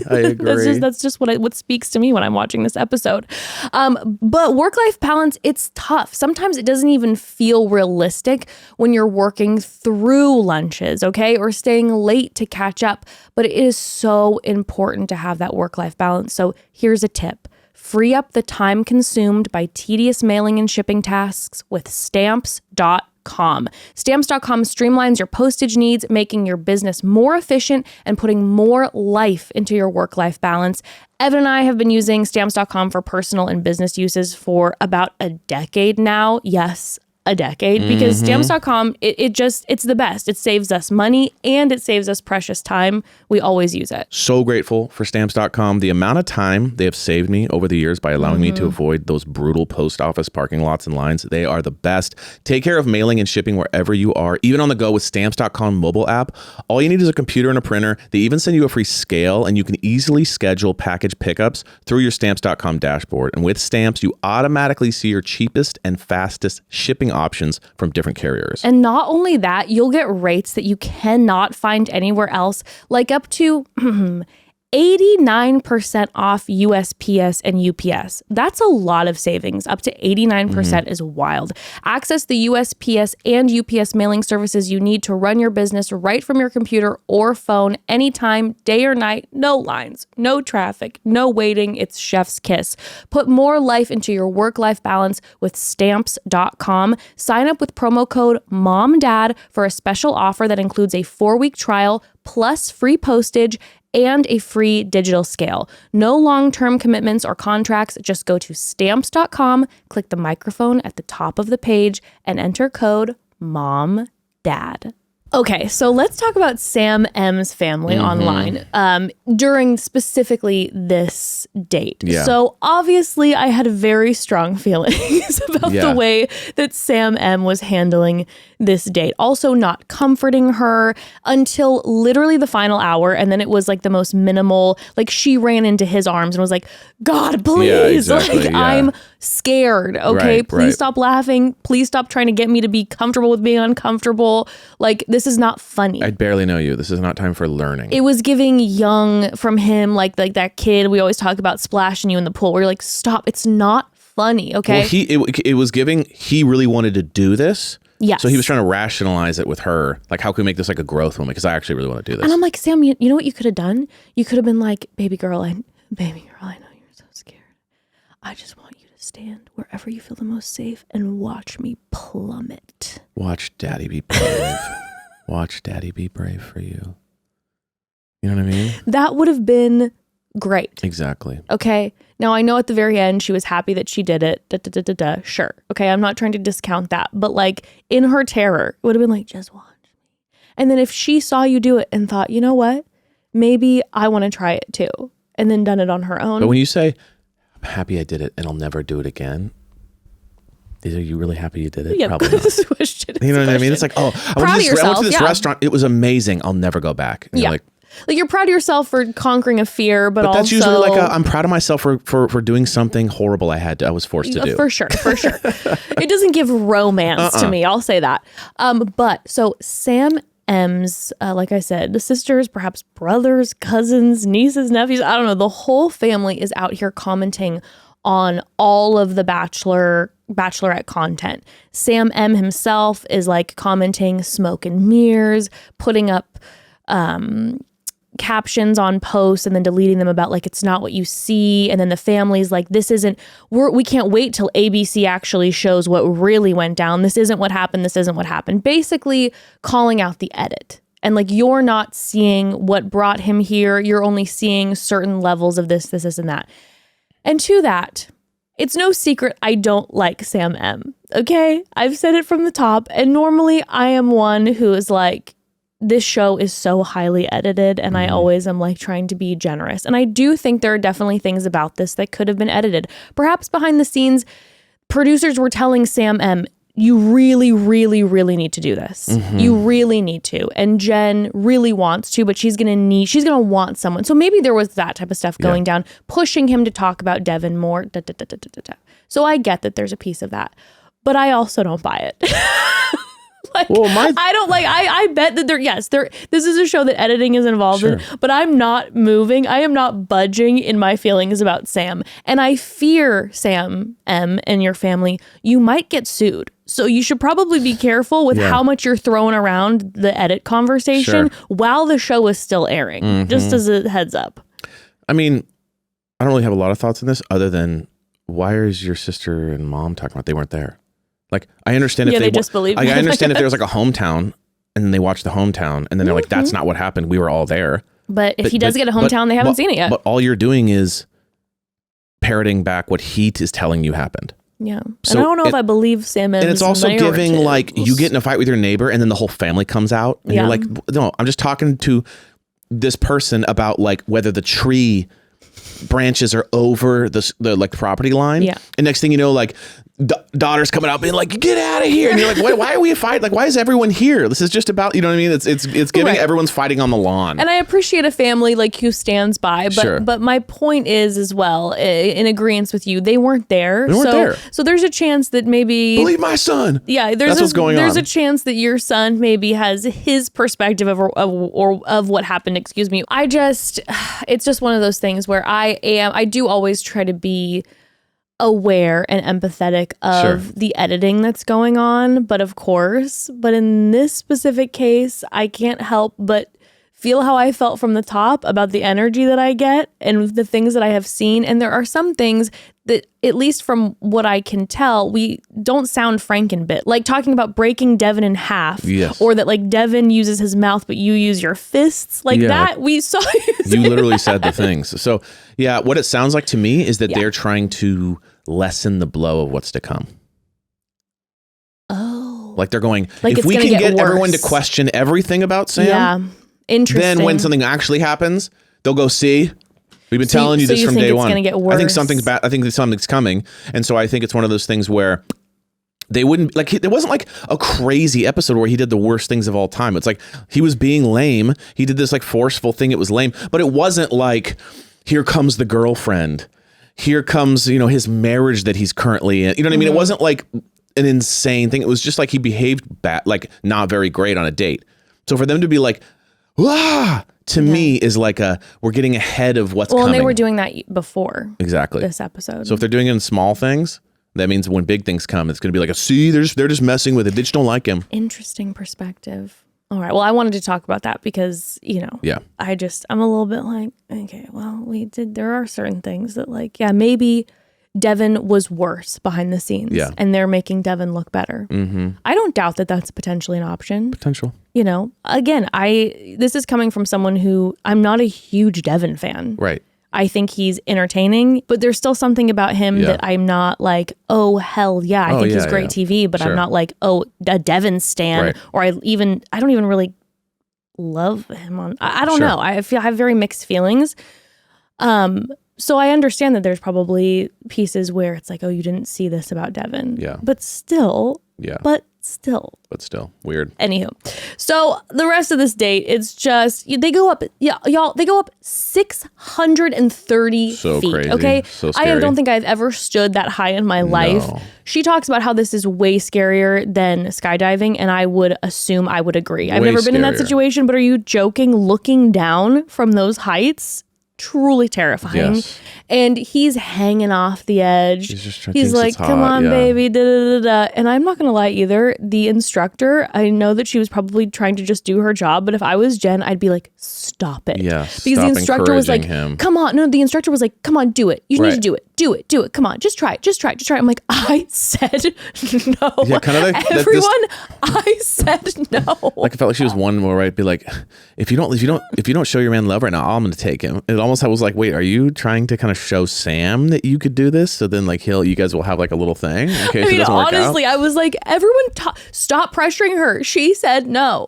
That's just what speaks to me when I'm watching this episode. But work-life balance, it's tough. Sometimes it doesn't even feel realistic when you're working through lunches, okay, or staying late to catch up. But it is so important to have that work-life balance. So here's a tip. Free up the time consumed by tedious mailing and shipping tasks with Stamps.com. Stamps.com streamlines your postage needs, making your business more efficient and putting more life into your work-life balance. Evan and I have been using Stamps.com for personal and business uses for about a decade now. Yes, a decade, because Stamps.com, it's the best. It saves us money and it saves us precious time. We always use it. So grateful for Stamps.com. The amount of time they have saved me over the years by allowing me to avoid those brutal post office parking lots and lines. They are the best. Take care of mailing and shipping wherever you are, even on the go with Stamps.com mobile app. All you need is a computer and a printer. They even send you a free scale, and you can easily schedule package pickups through your Stamps.com dashboard. And with Stamps, you automatically see your cheapest and fastest shipping options from different carriers. And not only that, you'll get rates that you cannot find anywhere else, like up to 89% off USPS and UPS. That's a lot of savings. Up to 89% is wild. Access the USPS and UPS mailing services you need to run your business right from your computer or phone anytime, day or night. No lines, no traffic, no waiting. It's chef's kiss. Put more life into your work-life balance with Stamps.com. Sign up with promo code MOMDAD for a special offer that includes a 4-week trial plus free postage and a free digital scale. No long-term commitments or contracts. Just go to Stamps.com, click the microphone at the top of the page, and enter code MOMDAD. Okay, so let's talk about Sam M's family online during specifically this date. Yeah. So obviously I had very strong feelings about the way that Sam M was handling this date. Also not comforting her until literally the final hour. And then it was like the most minimal, like she ran into his arms and was like, God, please, I'm scared. Okay, please stop laughing. Please stop trying to get me to be comfortable with being uncomfortable. Like, this is not funny. I barely know you. This is not time for learning. It was giving young from him, like that kid we always talk about splashing you in the pool. We're like, stop. It's not funny. Okay. Well, it was giving, he really wanted to do this. Yes. So he was trying to rationalize it with her. Like, how can we make this like a growth moment? Because I actually really want to do this. And I'm like, Sam, you know what you could have done? You could have been like, baby girl, I know you're so scared. I just want you to stand wherever you feel the most safe and watch me plummet. Watch daddy be brave. Watch daddy be brave for you. You know what I mean? That would have been great. Exactly. Okay. Now, I know at the very end, she was happy that she did it. Sure. Okay. I'm not trying to discount that. But like in her terror, it would have been like, just watch me. And then if she saw you do it and thought, you know what? Maybe I want to try it too. And then done it on her own. But when you say, I'm happy I did it and I'll never do it again. Are you really happy you did it? Yeah, probably not. You know what I mean? It's like, oh, I went to this restaurant. It was amazing. I'll never go back. And you're like you're proud of yourself for conquering a fear, but also that's usually like I'm proud of myself for doing something horrible I was forced to do. For sure. It doesn't give romance to me. I'll say that. But so Sam M's, like I said, the sisters, perhaps brothers, cousins, nieces, nephews, I don't know. The whole family is out here commenting on all of the Bachelorette content. Sam M himself is like commenting smoke and mirrors, putting up captions on posts and then deleting them about like, it's not what you see. And then the family's like, we can't wait till ABC actually shows what really went down. This isn't what happened. This isn't what happened. Basically calling out the edit. And like, you're not seeing what brought him here. You're only seeing certain levels of this, and that. And to that, it's no secret I don't like Sam M. Okay? I've said it from the top. And normally I am one who is like, this show is so highly edited and I always am like trying to be generous. And I do think there are definitely things about this that could have been edited. Perhaps behind the scenes, producers were telling Sam M, you really, really, really need to do this. You really need to. And Jenn really wants to, but she's going to want someone. So maybe there was that type of stuff going down, pushing him to talk about Devin more. So I get that there's a piece of that, but I also don't buy it. I bet that this is a show that editing is involved in, but I'm not moving. I am not budging in my feelings about Sam. And I fear, Sam M, and your family, you might get sued. So you should probably be careful with how much you're throwing around the edit conversation while the show is still airing, just as a heads up. I mean, I don't really have a lot of thoughts on this other than why is your sister and mom talking about they weren't there? Like, I understand if they just believe. I understand if there was like a hometown and then they watch the hometown and then they're like, that's not what happened. We were all there. But if he does get a hometown, they haven't seen it yet. But all you're doing is parroting back what he is telling you happened. Yeah. So and I don't know if I believe Sam and it's also giving like you get in a fight with your neighbor and then the whole family comes out and you're like, no, I'm just talking to this person about like whether the tree branches are over the like property line. Yeah. And next thing you know, like daughter's coming out being like, get out of here. And you're like, why are we fighting? Like, why is everyone here? This is just about, you know what I mean? It's giving everyone's fighting on the lawn. And I appreciate a family like who stands by, but my point is as well, in agreement with you, they weren't there. So there's a chance that maybe believe my son. Yeah. That's what's going on. There's a chance that your son maybe has his perspective of what happened. Excuse me. It's just one of those things where I do always try to be aware and empathetic of the editing that's going on, but in this specific case, I can't help but feel how I felt from the top about the energy that I get and the things that I have seen. And there are some things that, at least from what I can tell, we don't sound Frankenbit. Like talking about breaking Devin in half, or that like Devin uses his mouth, but you use your fists. Like that, we saw you literally said the things. So yeah, what it sounds like to me is that they're trying to lessen the blow of what's to come. Oh. Like they're going, like if we can get everyone to question everything about Sam, interesting. Then when something actually happens, they'll go, see, we've been telling you this from day one. Get worse. I think something's bad. I think something's coming. And so I think it's one of those things where they wouldn't like, it wasn't like a crazy episode where he did the worst things of all time. It's like, he was being lame. He did this like forceful thing. It was lame, but it wasn't like, here comes the girlfriend. Here comes, his marriage that he's currently in. You know what I mean? It wasn't like an insane thing. It was just like he behaved bad, like not very great on a date. So for them to be like, to me is like we're getting ahead of what's coming. Well, and they were doing that before. Exactly. This episode. So if they're doing it in small things, that means when big things come, it's going to be like, see, they're just messing with it. They just don't like him. Interesting perspective. All right. Well, I wanted to talk about that because, I'm a little bit like, okay, well, there are certain things that like, maybe Devin was worse behind the scenes. Yeah. And they're making Devin look better. Mm-hmm. I don't doubt that that's potentially an option. Potential. Again, this is coming from someone who I'm not a huge Devin fan. Right. I think he's entertaining, but there's still something about him that I'm not like, oh, hell yeah. I think he's great TV, but I'm not like, oh, a Devin stan. Right. Or I don't even really love him on, I don't know. I have very mixed feelings. So I understand that there's probably pieces where it's like, oh, you didn't see this about Devin. Yeah. But still. Yeah. But still. Weird. Anywho. So the rest of this date, it's just, they go up, y'all, they go up 630 so feet. Crazy. Okay. So scary. I don't think I've ever stood that high in my life. She talks about how this is way scarier than skydiving, and I would assume I would agree. I've never been in that situation, but are you joking? Looking down from those heights, truly terrifying. Yes. And he's hanging off the edge. He's like, come on, baby. Da, da, da, da. And I'm not going to lie either. The instructor, I know that she was probably trying to just do her job, but if I was Jenn, I'd be like, stop it. Yeah, because the instructor was like, come on. No, the instructor was like, come on, do it. You need to do it. Do it. Come on. Just try it. I'm like, I said no. Yeah, kind of like everyone. I said no. Like I felt like she was one more right. Be like, if you don't show your man love right now, I'm going to take him. It almost was like, wait, are you trying to kind of show Sam that you could do this? So then like you guys will have like a little thing in case it doesn't work out? Honestly, I was like, everyone stop pressuring her. She said no.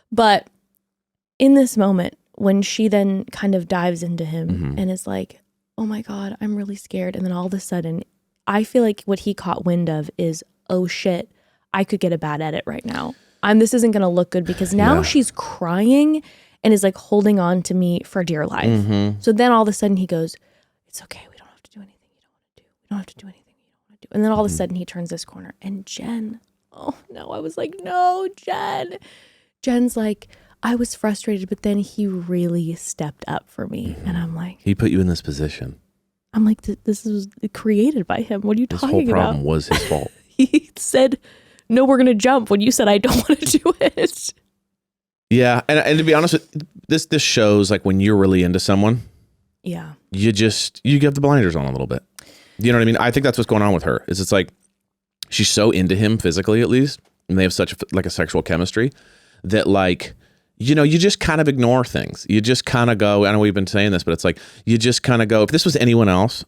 But in this moment, when she then kind of dives into him and is like, oh my God, I'm really scared. And then all of a sudden, I feel like what he caught wind of is, oh shit, I could get a bad edit right now. This isn't going to look good because now she's crying and is like holding on to me for dear life. Mm-hmm. So then all of a sudden he goes, it's okay. We don't have to do anything you don't want to do. We don't have to do anything you don't want to do. And then all of a sudden he turns this corner and Jenn, oh no, I was like, no, Jenn. Jenn's like, I was frustrated, but then he really stepped up for me. Mm-hmm. And I'm like, he put you in this position. I'm like, this was created by him. What are you talking about? This whole problem was his fault. He said, no, we're going to jump when you said I don't want to do it. Yeah. And to be honest with this shows like when you're really into someone, you get the blinders on a little bit. You know what I mean? I think that's what's going on with her is it's like, she's so into him physically at least. And they have such like a sexual chemistry that like, you know, you just kind of ignore things. You just kind of go, I know we've been saying this, but it's like, you just kind of go, if this was anyone else,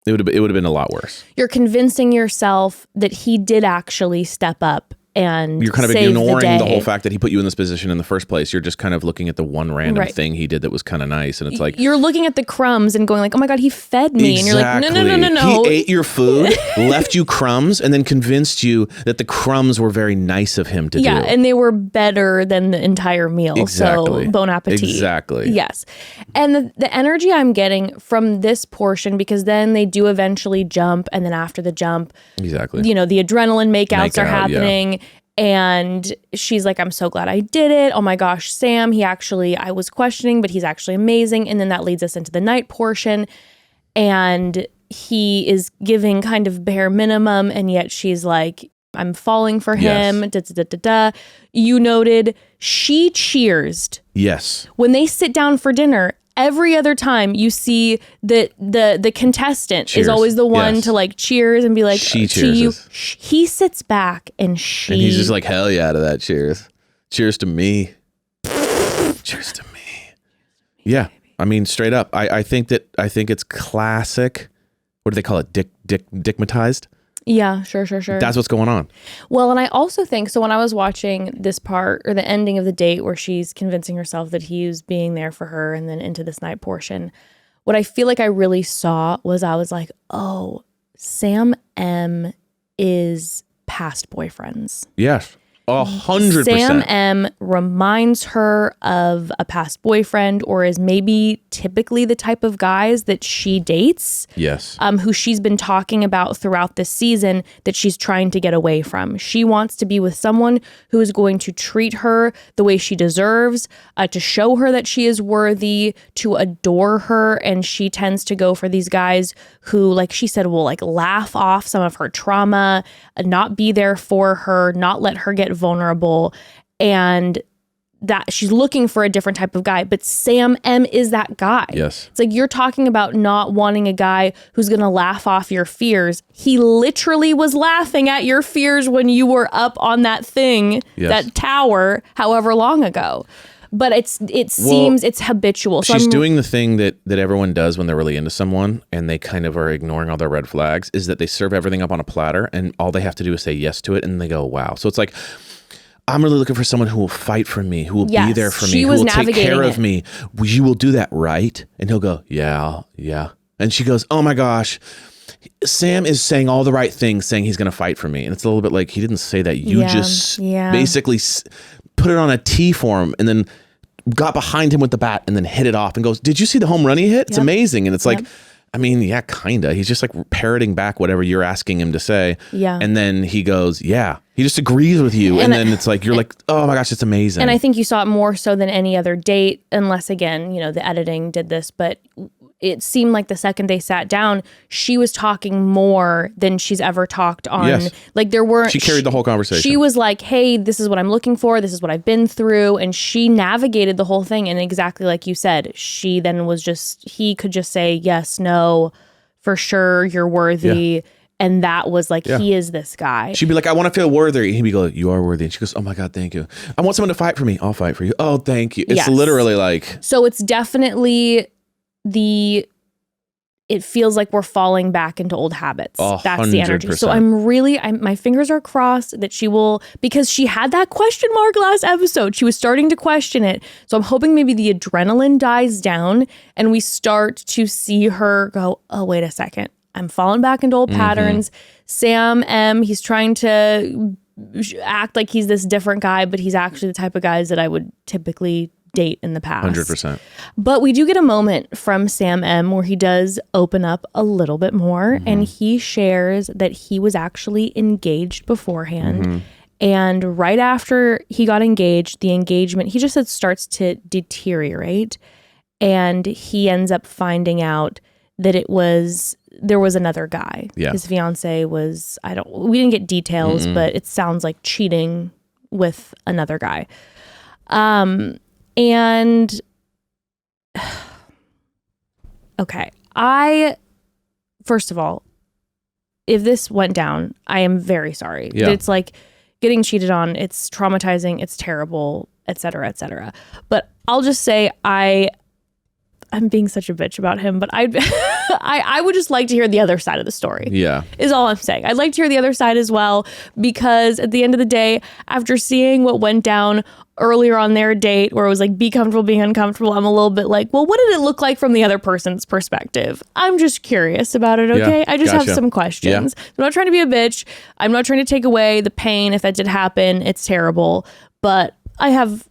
it would have been a lot worse. You're convincing yourself that he did actually step up and you're kind of save ignoring the whole fact that he put you in this position in the first place. You're just kind of looking at the one random thing he did that was kind of nice. And it's like, you're looking at the crumbs and going like, oh my God, he fed me. Exactly. And you're like, no. He ate your food, left you crumbs, and then convinced you that the crumbs were very nice of him to do. Yeah, and they were better than the entire meal. Exactly. So bon appetit. Exactly. Yes. And the energy I'm getting from this portion, because then they do eventually jump, and then after the jump, exactly, you know, the adrenaline makeouts are happening. Yeah. And she's like, I'm so glad I did it. Oh my gosh, Sam, I was questioning, but he's actually amazing. And then that leads us into the night portion. And he is giving kind of bare minimum. And yet she's like, I'm falling for him. Yes. You noted she cheersed. Yes. When they sit down for dinner, every other time you see the contestant cheers. Is always the one to like cheers and be like, she to you. Cheers. He sits back and he's just like, hell yeah to that cheers. Cheers to me. Cheers to me. Yeah. I mean, straight up. I think it's classic. What do they call it? Dickmatized? Yeah, sure. That's what's going on. Well, and I also think, so when I was watching this part or the ending of the date where she's convincing herself that he's being there for her and then into this night portion, what I feel like I really saw was I was like, oh, Sam M is past boyfriends. Yes. 100%. Sam M reminds her of a past boyfriend or is maybe typically the type of guys that she dates. Yes. Who she's been talking about throughout this season that she's trying to get away from. She wants to be with someone who is going to treat her the way she deserves, to show her that she is worthy, to adore her. And she tends to go for these guys who, like she said, will like laugh off some of her trauma, not be there for her, not let her get vulnerable, and that she's looking for a different type of guy. But Sam M is that guy. Yes. It's like you're talking about not wanting a guy who's going to laugh off your fears. He literally was laughing at your fears when you were up on that thing, that tower, however long ago. But it seems it's habitual. So she's doing the thing that everyone does when they're really into someone and they kind of are ignoring all their red flags, is that they serve everything up on a platter and all they have to do is say yes to it and they go, wow. So it's like, I'm really looking for someone who will fight for me, who will be there for me, who will take care of me. You will do that, right? And he'll go, yeah. And she goes, oh my gosh, Sam is saying all the right things, saying he's going to fight for me. And it's a little bit like, he didn't say that. You just basically put it on a tee for him and then got behind him with the bat and then hit it off and goes, did you see the home run he hit? It's amazing. And it's like, I mean, yeah, kind of. He's just like parroting back whatever you're asking him to say. Yeah. And then he goes, yeah. He just agrees with you. And then it's like, you're like, oh my gosh, it's amazing. And I think you saw it more so than any other date, unless again, you know, the editing did this, but it seemed like the second they sat down, she was talking more than she's ever talked on. Yes. Like there weren't. She carried the whole conversation. She was like, hey, this is what I'm looking for. This is what I've been through. And she navigated the whole thing. And exactly like you said, she then was he could just say, yes, no, for sure, you're worthy. Yeah. And that was like, he is this guy. She'd be like, I want to feel worthy. He'd be like, you are worthy. And she goes, oh my God, thank you. I want someone to fight for me. I'll fight for you. Oh, thank you. It's literally like. So it's definitely it feels like we're falling back into old habits. 100%. That's the energy. So my fingers are crossed that she will, because she had that question mark last episode. She was starting to question it. So I'm hoping maybe the adrenaline dies down and we start to see her go, oh, wait a second. I'm falling back into old patterns. Sam M, he's trying to act like he's this different guy, but he's actually the type of guys that I would typically date in the past. 100%. But we do get a moment from Sam M where he does open up a little bit more, and he shares that he was actually engaged beforehand. And right after he got engaged, the engagement, he just said, starts to deteriorate. And he ends up finding out that there was another guy. Yeah. His fiance was, we didn't get details, but it sounds like cheating with another guy. And okay, first of all, if this went down, I am very sorry. Yeah. It's like getting cheated on. It's traumatizing. It's terrible, et cetera, et cetera. But I'll just say I'm being such a bitch about him, but I would just like to hear the other side of the story. Yeah. Is all I'm saying. I'd like to hear the other side as well, because at the end of the day, after seeing what went down earlier on their date where it was like, be comfortable being uncomfortable, I'm a little bit like, well, what did it look like from the other person's perspective? I'm just curious about it, okay? Yeah, I just gotcha. have some questions. Yeah. I'm not trying to be a bitch. I'm not trying to take away the pain if that did happen. It's terrible. But I have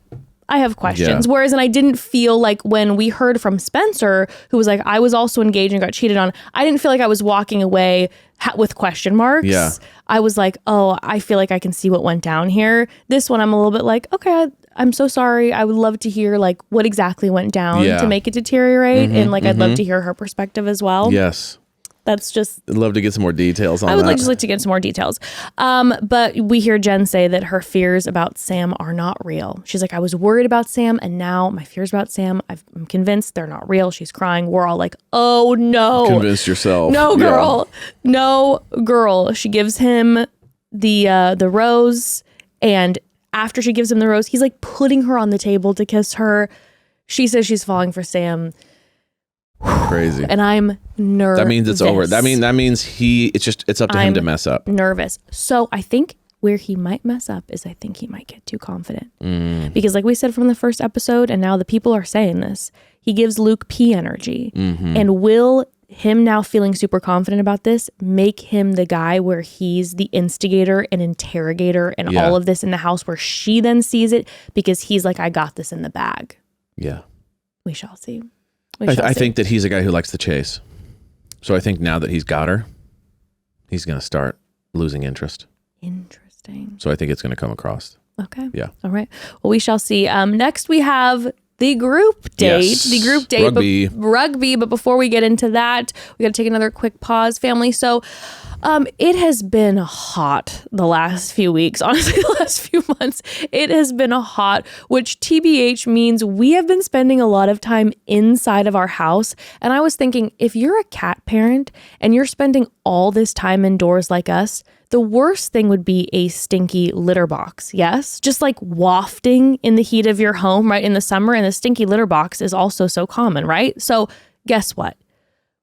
questions. Yeah. Whereas, and I didn't feel like when we heard from Spencer, who was like, I was also engaged and got cheated on, I didn't feel like I was walking away with question marks. Yeah. I was like, oh, I feel like I can see what went down here. This one, I'm a little bit like, okay, I'm so sorry. I would love to hear like what exactly went down to make it deteriorate. And like, I'd love to hear her perspective as well. Yes. That's just... I'd love to get some more details on that. I would like to get some more details. But we hear Jenn say that her fears about Sam are not real. She's like, I was worried about Sam, and now my fears about Sam, I'm convinced they're not real. She's crying. We're all like, oh no. Convinced yourself. No, girl. Yeah. No, girl. She gives him the rose, and after she gives him the rose, he's like putting her on the table to kiss her. She says she's falling for Sam. Crazy. And I'm nervous. That means it's over. That means it's up to him to mess up. Nervous. So I think where he might mess up is I think he might get too confident. Because like we said from the first episode, and now the people are saying this, he gives Luke P energy. And will him now feeling super confident about this make him the guy where he's the instigator and interrogator and all of this in the house, where she then sees it because he's like, I got this in the bag. Yeah. We shall see. I think that he's a guy who likes the chase. So I think now that he's got her, he's going to start losing interest. Interesting. So I think it's going to come across. Okay. Yeah. All right. Well, we shall see. Next we have the group date. Yes. The group date. Rugby. But before we get into that, we got to take another quick pause, family. So it has been hot the last few weeks. Honestly, the last few months, it has been hot, which TBH means we have been spending a lot of time inside of our house. And I was thinking, if you're a cat parent and you're spending all this time indoors like us, the worst thing would be a stinky litter box. Yes? Just like wafting in the heat of your home, right? In the summer, and the stinky litter box is also so common, right? So guess what?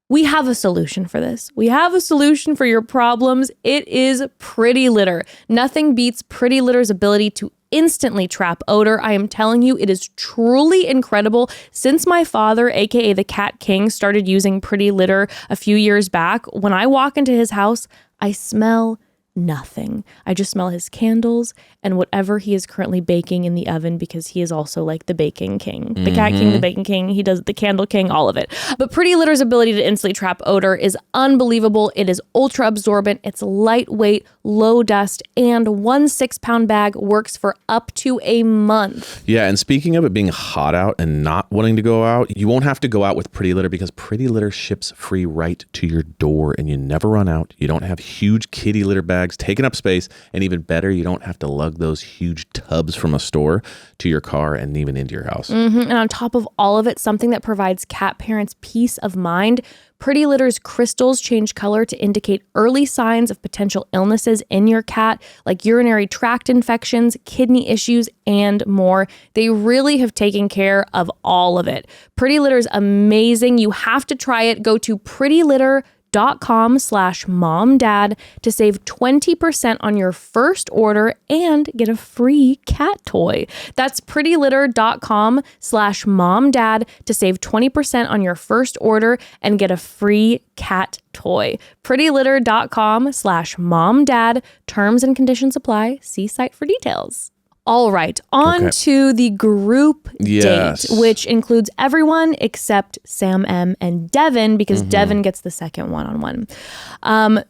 We have a solution for this. We have a solution for your problems. It is Pretty Litter. Nothing beats Pretty Litter's ability to instantly trap odor. I am telling you, it is truly incredible. Since my father, aka the Cat King, started using Pretty Litter a few years back, when I walk into his house, I smell nothing. I just smell his candles and whatever he is currently baking in the oven, because he is also like the baking king, the cat king, the baking king. He does the candle king, all of it. But Pretty Litter's ability to instantly trap odor is unbelievable. It is ultra absorbent. It's lightweight, low dust, and 1 6-pound bag works for up to a month. Yeah. And speaking of it being hot out and not wanting to go out, you won't have to go out with Pretty Litter, because Pretty Litter ships free right to your door, and you never run out. You don't have huge kitty litter bags taking up space, and even better, you don't have to lug those huge tubs from a store to your car and even into your house. And on top of all of it, something that provides cat parents peace of mind, Pretty Litter's crystals change color to indicate early signs of potential illnesses in your cat, like urinary tract infections, kidney issues, and more. They really have taken care of all of it. Pretty Litter's amazing. You have to try it. Go to prettylitter.com prettylitter.com/momdad to save 20% on your first order and get a free cat toy. That's prettylitter.com/momdad to save 20% on your first order and get a free cat toy. prettylitter.com/momdad. Terms and conditions apply. See site for details. All right, on to the group date, which includes everyone except Sam M and Devin, because Devin gets the second one-on-one.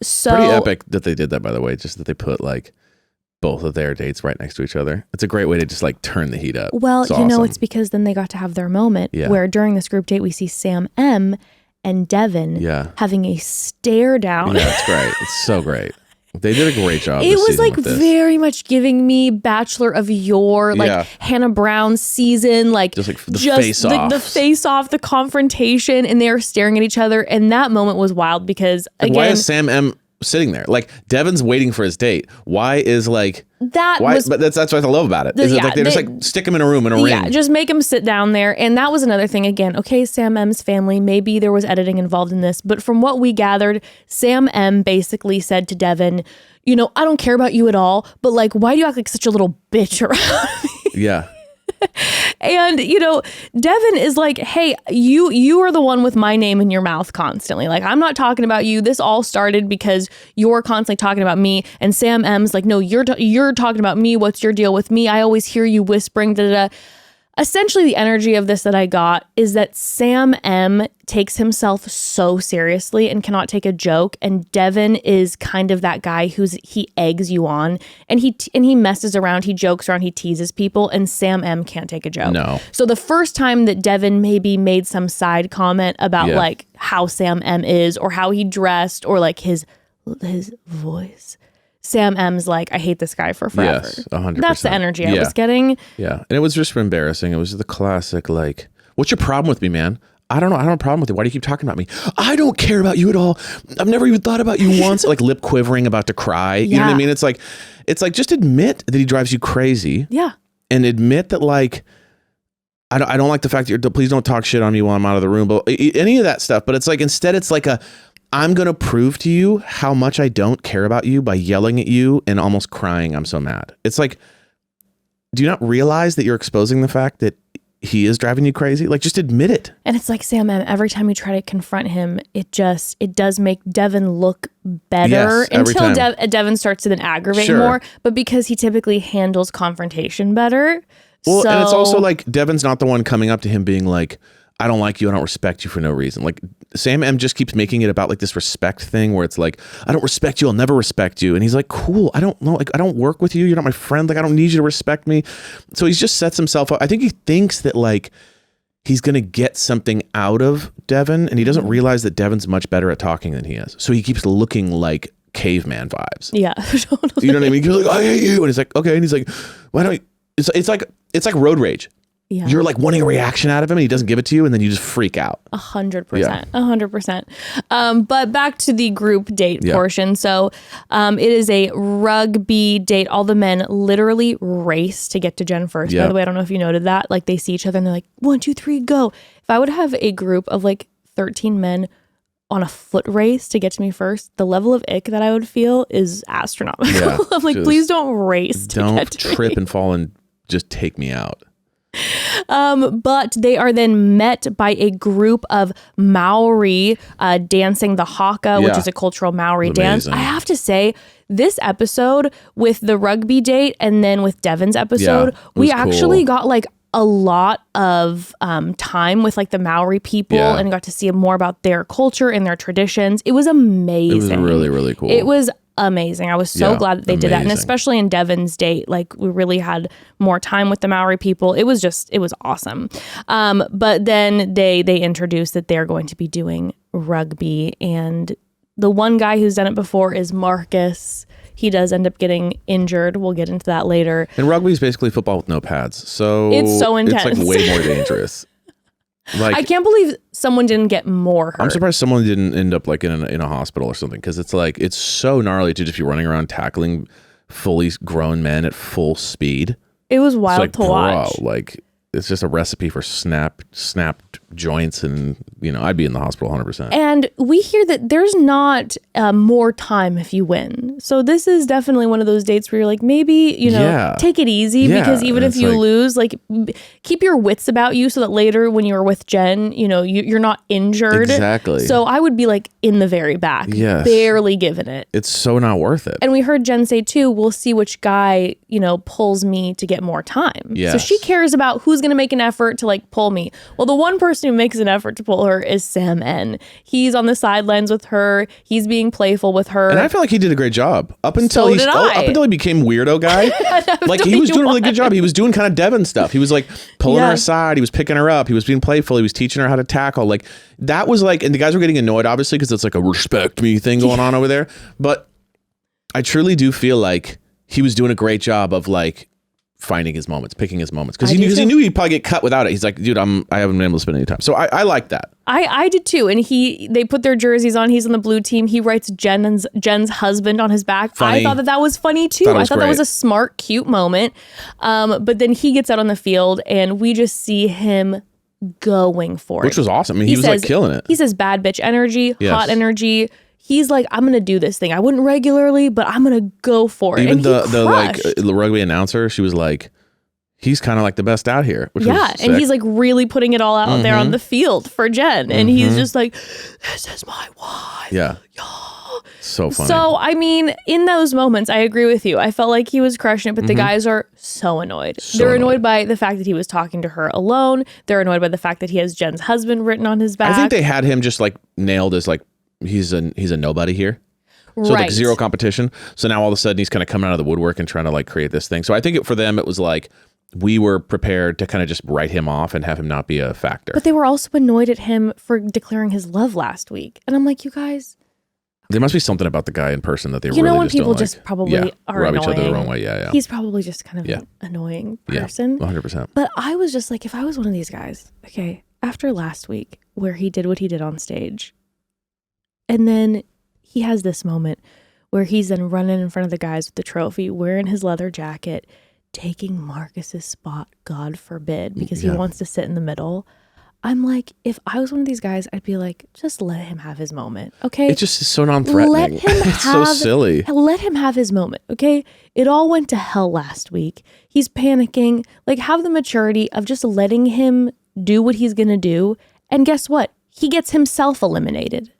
So pretty epic that they did that, by the way, just that they put like both of their dates right next to each other. It's a great way to just like turn the heat up. Well, it's because then they got to have their moment where during this group date, we see Sam M and Devin having a stare down. Yeah, it's great. It's so great. They did a great job. It was like very much giving me Bachelor of Yore, like Hannah Brown season, like just like the face off, the face off, the confrontation, and they are staring at each other. And that moment was wild because again, why is Sam M sitting there? Like Devin's waiting for his date. Why is like that? Why? But that's what I love about it. Is like they just like stick him in a room in a ring. Yeah, just make him sit down there. And that was another thing. Again, okay, Sam M's family. Maybe there was editing involved in this, but from what we gathered, Sam M basically said to Devin, I don't care about you at all, but like, why do you act like such a little bitch around me? Yeah. And, Devin is like, hey, you are the one with my name in your mouth constantly. Like, I'm not talking about you. This all started because you're constantly talking about me. And Sam M's like, no, you're talking about me. What's your deal with me? I always hear you whispering, da-da-da. Essentially, the energy of this that I got is that Sam M takes himself so seriously and cannot take a joke. And Devin is kind of that guy he eggs you on and he messes around, he jokes around, he teases people, and Sam M can't take a joke. No. So the first time that Devin maybe made some side comment about like how Sam M is or how he dressed or like his voice, Sam M's like, I hate this guy for forever. Yes, 100%. That's the energy I was getting. Yeah. And it was just embarrassing. It was the classic, like, what's your problem with me, man? I don't know. I don't have a problem with it. Why do you keep talking about me? I don't care about you at all. I've never even thought about you once. Like lip quivering, about to cry. You know what I mean? It's like just admit that he drives you crazy. Yeah. And admit that like, I don't like the fact that please don't talk shit on me while I'm out of the room, but any of that stuff. But it's like, instead it's like I'm going to prove to you how much I don't care about you by yelling at you and almost crying. I'm so mad. It's like, do you not realize that you're exposing the fact that he is driving you crazy? Like, just admit it. And it's like, Sam M, every time you try to confront him, it does make Devin look better until Devin starts to then aggravate more. But because he typically handles confrontation better. Well, and it's also like Devin's not the one coming up to him being like, I don't like you. I don't respect you for no reason. Like Sam M just keeps making it about like this respect thing where it's like, I don't respect you. I'll never respect you. And he's like, cool. I don't know. Like, I don't work with you. You're not my friend. Like, I don't need you to respect me. So he just sets himself up. I think he thinks that like he's going to get something out of Devin, and he doesn't realize that Devin's much better at talking than he is. So he keeps looking like caveman vibes. Yeah. Totally. You know what I mean? You're like, I hate you. And he's like, okay. And he's like, why don't you? It's like road rage. Yeah. You're like wanting a reaction out of him and he doesn't give it to you, and then you just freak out. 100%. 100%. But back to the group date portion. So it is a rugby date. All the men literally race to get to Jenn first. By the way, I don't know if you noted that. Like they see each other and they're like, 1, 2, 3, go. If I would have a group of like 13 men on a foot race to get to me first, the level of ick that I would feel is astronomical. Yeah, I'm like, please don't race to get to me. Don't trip and fall and just take me out. But they are then met by a group of Maori dancing the haka, which is a cultural Maori dance. I have to say, this episode with the rugby date and then with Devin's episode, we actually got like a lot of time with like the Maori people and got to see more about their culture and their traditions. It was amazing. It was really, really cool. It was amazing. I was so glad that they did that. And especially in Devin's date, like we really had more time with the Maori people. It was awesome. But then they introduced that they're going to be doing rugby, and the one guy who's done it before is Marcus. He does end up getting injured. We'll get into that later. And rugby is basically football with no pads. So it's so intense. It's like way more dangerous. Like, I can't believe someone didn't get more hurt. I'm surprised someone didn't end up like in a hospital or something, because it's like, it's so gnarly to just be running around tackling fully grown men at full speed. It was wild to watch. Like, it's just a recipe for snapped joints and, I'd be in the hospital 100%. And we hear that there's not more time if you win. So this is definitely one of those dates where you're like, maybe, take it easy because even if you lose, like keep your wits about you so that later when you're with Jenn, you're not injured. Exactly. So I would be like in the very back, barely giving it. It's so not worth it. And we heard Jenn say too, we'll see which guy, pulls me to get more time. Yes. So she cares about who's going to make an effort to like pull me. Well, the one person who makes an effort to pull her is Sam N. He's on the sidelines with her. He's being playful with her. And I feel like he did a great job up until he became weirdo guy. Like he was doing a really good job. He was doing kind of Devin stuff. He was like pulling her aside. He was picking her up. He was being playful. He was teaching her how to tackle. Like that was like, and the guys were getting annoyed obviously because it's like a respect me thing going on over there. But I truly do feel like he was doing a great job of like finding his moments, picking his moments, because he knew he'd probably get cut without it. He's like, dude, I haven't been able to spend any time. So I like that. I did too. And they put their jerseys on. He's on the blue team. He writes Jenn's husband on his back. Funny. I thought that was funny too. I thought that was a smart, cute moment. But then he gets out on the field and we just see him going for it. Which was awesome. I mean, he was like killing it. He says bad bitch energy, hot energy. He's like, I'm going to do this thing. I wouldn't regularly, but I'm going to go for it. Even the rugby announcer, she was like, he's kind of like the best out here. Which was sick. And he's like really putting it all out there on the field for Jenn. And he's just like, this is my wife. Yeah. So funny. So, I mean, in those moments, I agree with you. I felt like he was crushing it, but the guys are so annoyed. They're annoyed by the fact that he was talking to her alone. They're annoyed by the fact that he has Jenn's husband written on his back. I think they had him just like nailed as like, he's a nobody here. So like zero competition. So now all of a sudden he's kind of coming out of the woodwork and trying to like create this thing. So I think for them, it was like, we were prepared to kind of just write him off and have him not be a factor. But they were also annoyed at him for declaring his love last week. And I'm like, you guys. There must be something about the guy in person that they really when just people don't just like. probably are rub annoying. each other the wrong way. Yeah. He's probably just kind of an annoying person. 100%. But I was just like, if I was one of these guys, okay, after last week where he did what he did on stage, and then he has this moment where he's then running in front of the guys with the trophy, wearing his leather jacket, taking Marcus's spot, God forbid, because he wants to sit in the middle. I'm like, if I was one of these guys, I'd be like, just let him have his moment, okay? It's just so non-threatening. It's so silly. Let him have his moment, okay? It all went to hell last week. He's panicking. Like, have the maturity of just letting him do what he's going to do. And guess what? He gets himself eliminated.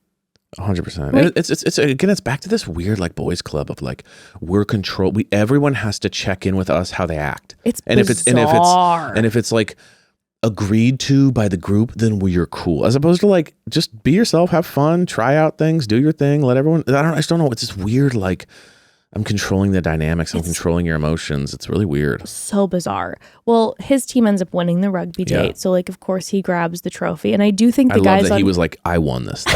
100%. Right. It's again, it's back to this weird like boys club of like we're control. Everyone has to check in with us how they act. It's bizarre. If it's like agreed to by the group, then you're cool. As opposed to like just be yourself, have fun, try out things, do your thing, let everyone. I just don't know. It's this weird like I'm controlling the dynamics. I'm controlling your emotions. It's really weird. So bizarre. Well, his team ends up winning the rugby date. So like, of course, he grabs the trophy, and I do think the guys. Love that he was like, I won this thing.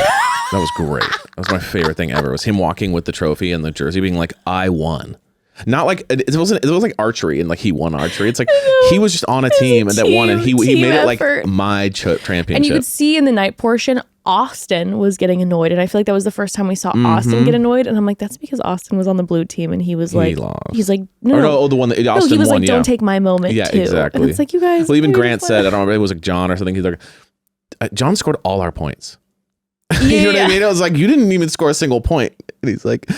That was great. That was my favorite thing ever. Was him walking with the trophy and the jersey, being like, "I won." Not like it wasn't like archery and like he won archery. It's like he was just on a team that won, and he made it like my championship. And you could see in the night portion, Austin was getting annoyed, and I feel like that was the first time we saw Austin get annoyed. And I'm like, that's because Austin was on the blue team, and he was like, he's like, no, the one that Austin he was won. Like, don't take my moment. Yeah, too. Exactly. And it's like, you guys. Well, even Grant said, I don't remember, it was like John or something. He's like, John scored all our points. You know what I mean? I was like, you didn't even score a single point. And he's like,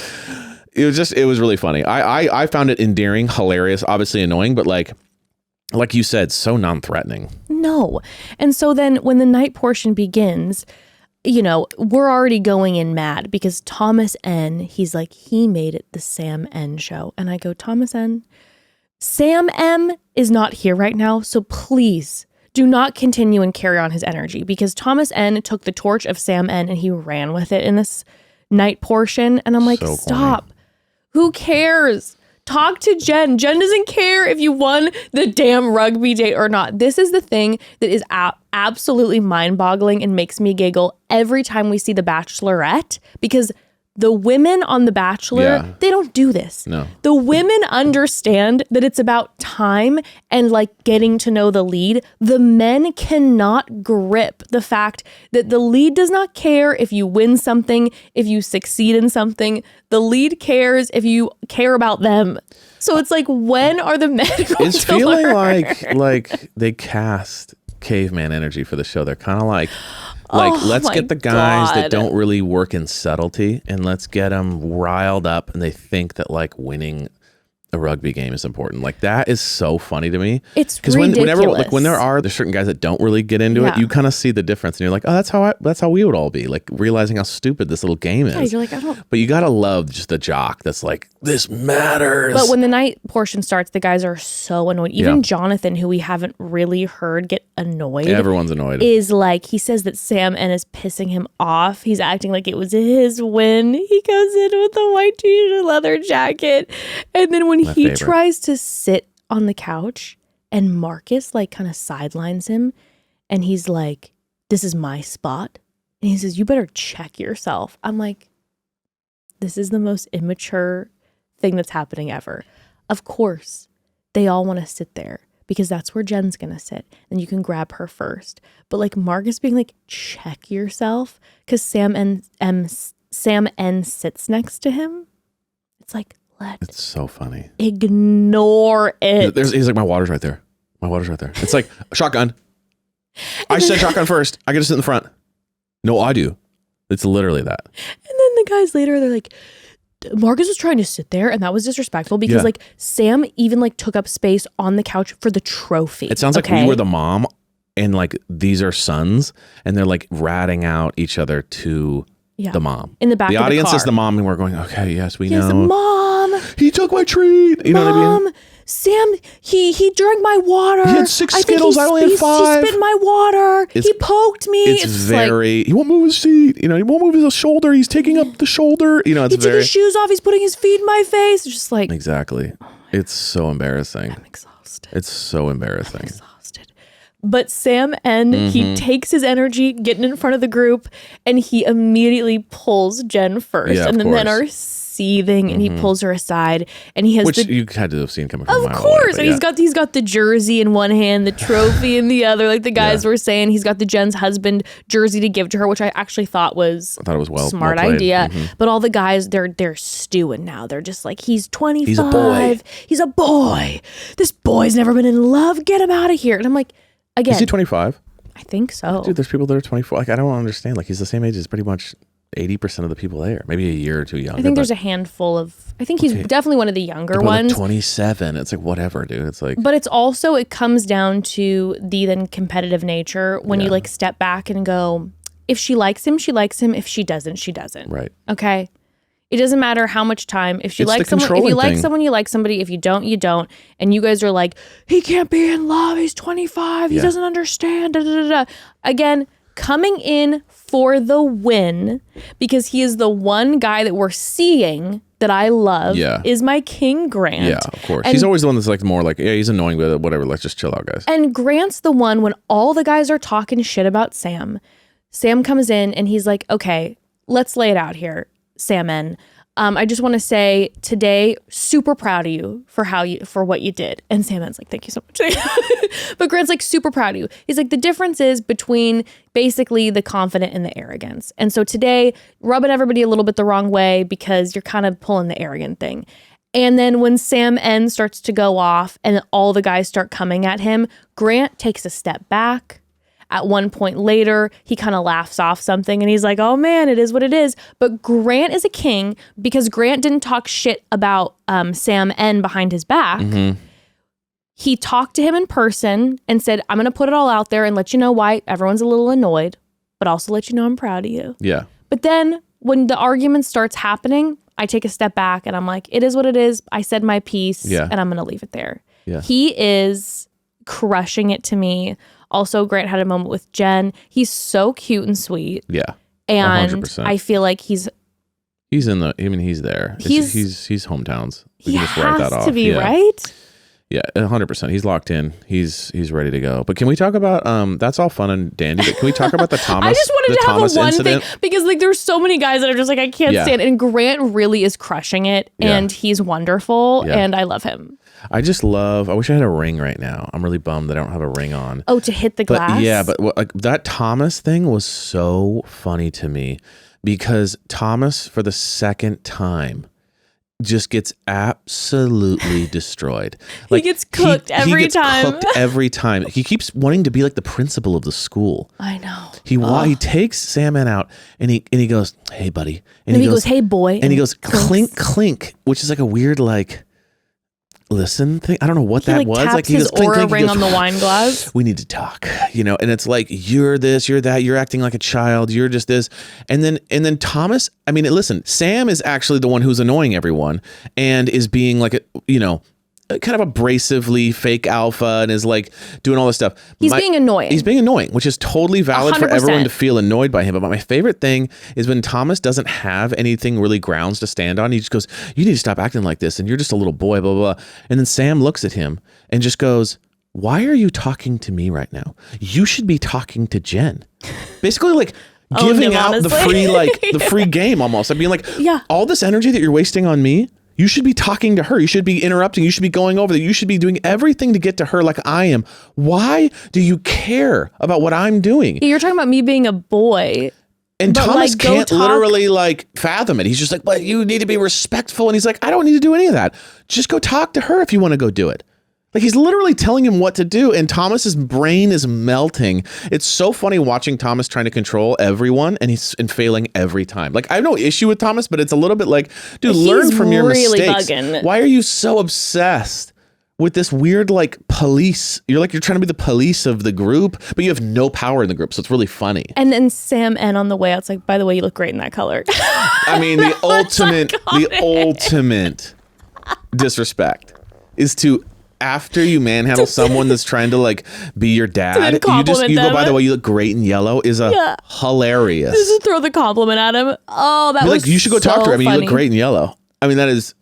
it was really funny. I found it endearing, hilarious, obviously annoying, but like you said, so non-threatening. No. And so then when the night portion begins, we're already going in mad because Thomas N, he's like, he made it the Sam N show. And I go, Thomas N, Sam M is not here right now. So please do not continue and carry on his energy, because Thomas N took the torch of Sam N and he ran with it in this night portion. And I'm like, so stop. Corny. Who cares? Talk to Jenn. Jenn doesn't care if you won the damn rugby date or not. This is the thing that is absolutely mind-boggling and makes me giggle every time we see The Bachelorette, because the women on The Bachelor, they don't do this. No. The women understand that it's about time and like getting to know the lead. The men cannot grip the fact that the lead does not care if you win something, if you succeed in something. The lead cares if you care about them. So it's like, when are the men going it's to feeling learn? like they cast caveman energy for the show. They're kind of like let's get the guys that don't really work in subtlety and let's get them riled up and they think that like winning a rugby game is important. Like that is so funny to me. It's ridiculous. Whenever like when there's certain guys that don't really get into it, you kind of see the difference and you're like, oh, that's how we would all be, like realizing how stupid this little game is. Yeah, you're like, I don't. But you gotta love just the jock that's like, this matters. But when the night portion starts, the guys are so annoyed. Even Jonathan, who we haven't really heard get annoyed. Yeah, everyone's annoyed. Is like, he says that Sam N is pissing him off. He's acting like it was his win. He goes in with a white t-shirt and leather jacket. And then when he tries to sit on the couch and Marcus like kind of sidelines him and he's like, this is my spot. And he says, you better check yourself. I'm like, this is the most immature thing that's happening ever. Of course, they all want to sit there because that's where Jenn's going to sit and you can grab her first. But like Marcus being like, check yourself because Sam N sits next to him. It's like, it's so funny. Ignore it. He's like, my water's right there. My water's right there. It's like shotgun. I said shotgun first. I get to sit in the front. No, I do. It's literally that. And then the guys later, they're like, Marcus was trying to sit there and that was disrespectful because like Sam even like took up space on the couch for the trophy. It sounds like we were the mom and like these are sons and they're like ratting out each other to the mom. In the back of the audience car. is the mom and we're going, okay, yes, we know. Mom. He took my treat. You know what I mean? Sam, he drank my water. He had 6 Skittles. I only had 5. He spit my water. He poked me. It's very, he won't move his seat. You know, he won't move his shoulder. He's taking up the shoulder. You know, it's he took his shoes off. He's putting his feet in my face. It's just like. Exactly. It's so embarrassing. I'm exhausted. It's so embarrassing. I'm exhausted. But Sam N, he takes his energy, getting in front of the group, and he immediately pulls Jenn first. Yeah, and then men are seething and he pulls her aside and he has which you had to have seen coming from a mile away. Of course. He's got the jersey in one hand, the trophy in the other, like the guys were saying. He's got the Jenn's husband jersey to give to her, which I actually thought was smart idea. But all the guys, they're stewing now. They're just like, he's 25. He's a boy. He's a boy. This boy's never been in love. Get him out of here. And I'm like, again. Is he 25? I think so. Dude, there's people that are 24. Like, I don't understand. Like, he's the same age as pretty much 80% of the people there. Maybe a year or two younger. I think there's a handful of, I think he's definitely one of the younger ones. Like 27. It's like, whatever, dude. It's like. But it's also, it comes down to the then competitive nature when you like step back and go, if she likes him, she likes him. If she doesn't, she doesn't. Right. Okay. It doesn't matter how much time. If you like someone, if you like someone, you like somebody. If you don't, you don't. And you guys are like, he can't be in love. He's 25. He doesn't understand. Da, da, da, da. Again, coming in for the win because he is the one guy that we're seeing that I love is my King Grant. Yeah, of course. And he's always the one that's like more like, yeah, he's annoying, but whatever. Let's just chill out, guys. And Grant's the one when all the guys are talking shit about Sam. Sam comes in and he's like, okay, let's lay it out here. Sam N. I just want to say today, super proud of you for what you did. And Sam N's like, thank you so much. But Grant's like, super proud of you. He's like, the difference is between basically the confident and the arrogance. And so today, rubbing everybody a little bit the wrong way because you're kind of pulling the arrogant thing. And then when Sam N starts to go off and all the guys start coming at him, Grant takes a step back. At one point later, he kind of laughs off something and he's like, oh man, it is what it is. But Grant is a king because Grant didn't talk shit about Sam N behind his back. Mm-hmm. He talked to him in person and said, I'm going to put it all out there and let you know why everyone's a little annoyed, but also let you know I'm proud of you. Yeah. But then when the argument starts happening, I take a step back and I'm like, it is what it is. I said my piece and I'm going to leave it there. Yeah. He is crushing it to me. Also, Grant had a moment with Jenn. He's so cute and sweet. Yeah. And 100%. I feel like he's there. He's hometowns. He has to be, right? Yeah, 100%. He's locked in. He's ready to go. But can we talk about that's all fun and dandy, but can we talk about the Thomas I just wanted to have a one incident? thing because like there's so many guys that are just like I can't stand it. And Grant really is crushing it and he's wonderful and I love him. I wish I had a ring right now. I'm really bummed that I don't have a ring on. Oh, to hit the glass? Yeah, but like that Thomas thing was so funny to me because Thomas, for the second time, just gets absolutely destroyed. He gets cooked every gets time. Cooked every time. He keeps wanting to be like the principal of the school. I know. He takes Sam N out and he goes, "Hey, buddy," and he goes, "Hey, boy," and he goes, "Clink, clink," which is like a weird like listen thing. I don't know what that was. Taps like he his goes, clink, aura clink, ring goes, on the wine glass. We need to talk, and it's like, you're this, you're that, you're acting like a child, you're just this. And then Thomas, I mean, listen, Sam is actually the one who's annoying everyone and is being like, kind of abrasively fake alpha and is like doing all this stuff. He's being annoying. He's being annoying, which is totally valid 100%. for everyone to feel annoyed by him. But my favorite thing is when Thomas doesn't have anything really grounds to stand on. He just goes, "You need to stop acting like this. And you're just a little boy, blah, blah, blah." And then Sam looks at him and just goes, "Why are you talking to me right now? You should be talking to Jenn." Basically like giving out honestly. the free game almost. I mean, like, yeah, all this energy that you're wasting on me, you should be talking to her. You should be interrupting. You should be going over there. You should be doing everything to get to her like I am. Why do you care about what I'm doing? You're talking about me being a boy. And Thomas can't literally like fathom it. He's just like, "But you need to be respectful." And he's like, "I don't need to do any of that. Just go talk to her if you want to go do it." Like, he's literally telling him what to do, and Thomas's brain is melting. It's so funny watching Thomas trying to control everyone and failing every time. Like, I have no issue with Thomas, but it's a little bit like, dude, learn from your mistakes. Bugging. Why are you so obsessed with this weird like police? You're trying to be the police of the group, but you have no power in the group, so it's really funny. And then Sam N on the way out's like, "By the way, you look great in that color." I mean, the ultimate disrespect is to, after you manhandle someone that's trying to like be your dad, you go, "By the way, you look great in yellow," is hilarious. Just throw the compliment at him. Oh, that was like, you should go talk to her. I mean, funny. You look great in yellow. I mean, that is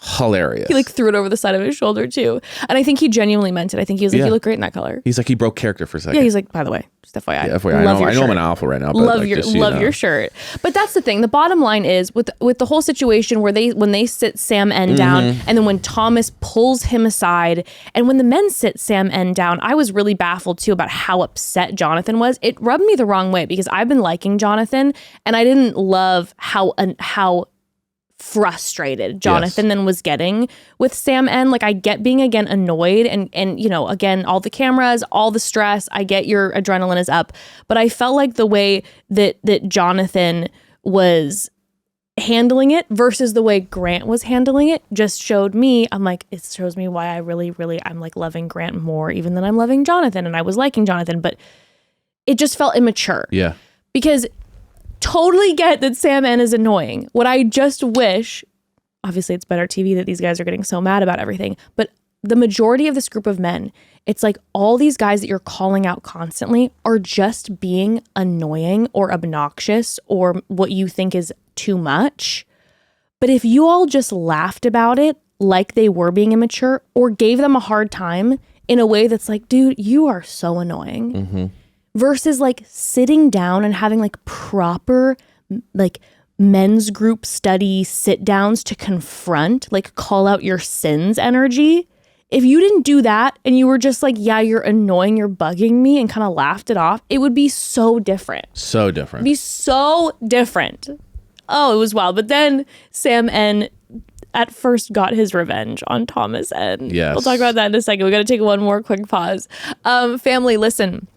hilarious. He like threw it over the side of his shoulder too. And I think he genuinely meant it. I think he was like, "You look great in that color." He's like, he broke character for a second. Yeah, he's like, "By the way, just FYI. Yeah, FYI. I know I'm an alpha right now. But love your shirt." But that's the thing. The bottom line is with the whole situation where when they sit Sam N down, and then when Thomas pulls him aside, and when the men sit Sam N down, I was really baffled too about how upset Jonathan was. It rubbed me the wrong way because I've been liking Jonathan, and I didn't love how frustrated Jonathan then was getting with Sam N. Like, I get being again annoyed and again, all the cameras, all the stress, I get your adrenaline is up, but I felt like the way that Jonathan was handling it versus the way Grant was handling it just showed me, it shows me why I really, I'm like loving Grant more even than I'm loving Jonathan, and I was liking Jonathan, but it just felt immature. Yeah. Because totally get that Sam N is annoying. What I just wish, obviously it's better TV that these guys are getting so mad about everything, but the majority of this group of men, it's like all these guys that you're calling out constantly are just being annoying or obnoxious or what you think is too much. But if you all just laughed about it like they were being immature or gave them a hard time in a way that's like, "Dude, you are so annoying." Mm-hmm. Versus like sitting down and having like proper like men's group study sit downs to confront, like call out your sins energy. If you didn't do that and you were just like, "Yeah, you're annoying, you're bugging me," and kind of laughed it off, it would be so different. So different. It'd be so different. Oh, it was wild. But then Sam N at first got his revenge on Thomas N. Yes. We'll talk about that in a second. We got to take one more quick pause. Family, listen.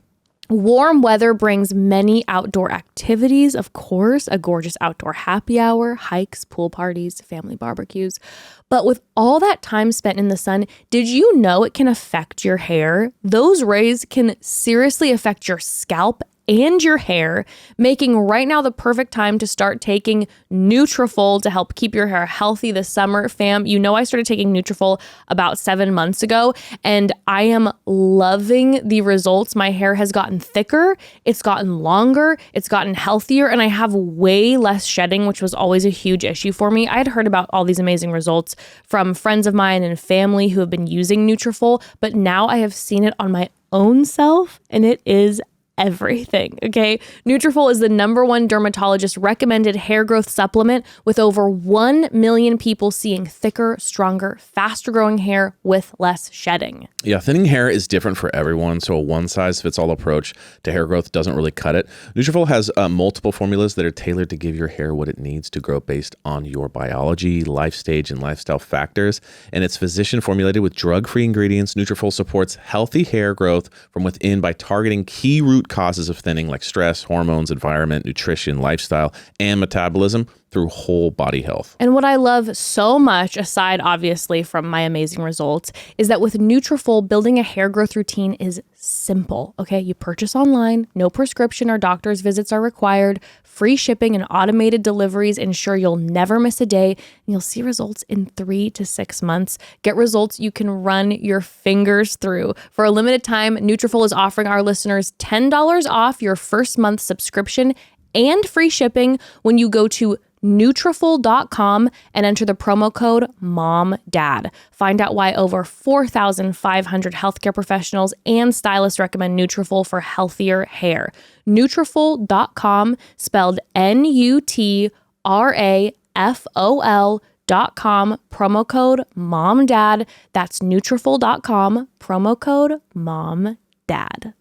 Warm weather brings many outdoor activities, of course, a gorgeous outdoor happy hour, hikes, pool parties, family barbecues. But with all that time spent in the sun, did you know it can affect your hair? Those rays can seriously affect your scalp and your hair, making right now the perfect time to start taking Nutrafol to help keep your hair healthy this summer. Fam, you know I started taking Nutrafol about 7 months ago, and I am loving the results. My hair has gotten thicker, it's gotten longer, it's gotten healthier, and I have way less shedding, which was always a huge issue for me. I had heard about all these amazing results from friends of mine and family who have been using Nutrafol, but now I have seen it on my own self, and it is everything, okay? Nutrafol is the #1 dermatologist recommended hair growth supplement with over 1 million people seeing thicker, stronger, faster growing hair with less shedding. Yeah, thinning hair is different for everyone, so a one-size-fits-all approach to hair growth doesn't really cut it. Nutrafol has multiple formulas that are tailored to give your hair what it needs to grow based on your biology, life stage, and lifestyle factors, and it's physician-formulated with drug-free ingredients. Nutrafol supports healthy hair growth from within by targeting key root causes of thinning like stress, hormones, environment, nutrition, lifestyle, and metabolism through whole body health. And what I love so much, aside obviously from my amazing results, is that with Nutrafol, building a hair growth routine is simple. Okay, you purchase online, no prescription or doctor's visits are required, free shipping and automated deliveries ensure you'll never miss a day, and you'll see results in 3 to 6 months. Get results you can run your fingers through. For a limited time, Nutrafol is offering our listeners $10 off your first month subscription and free shipping when you go to Nutrafol.com and enter the promo code MOMDAD. Find out why over 4,500 healthcare professionals and stylists recommend Nutrafol for healthier hair. Nutrafol.com, spelled Nutrafol.com, promo code MOMDAD. That's Nutrafol.com, promo code MOMDAD.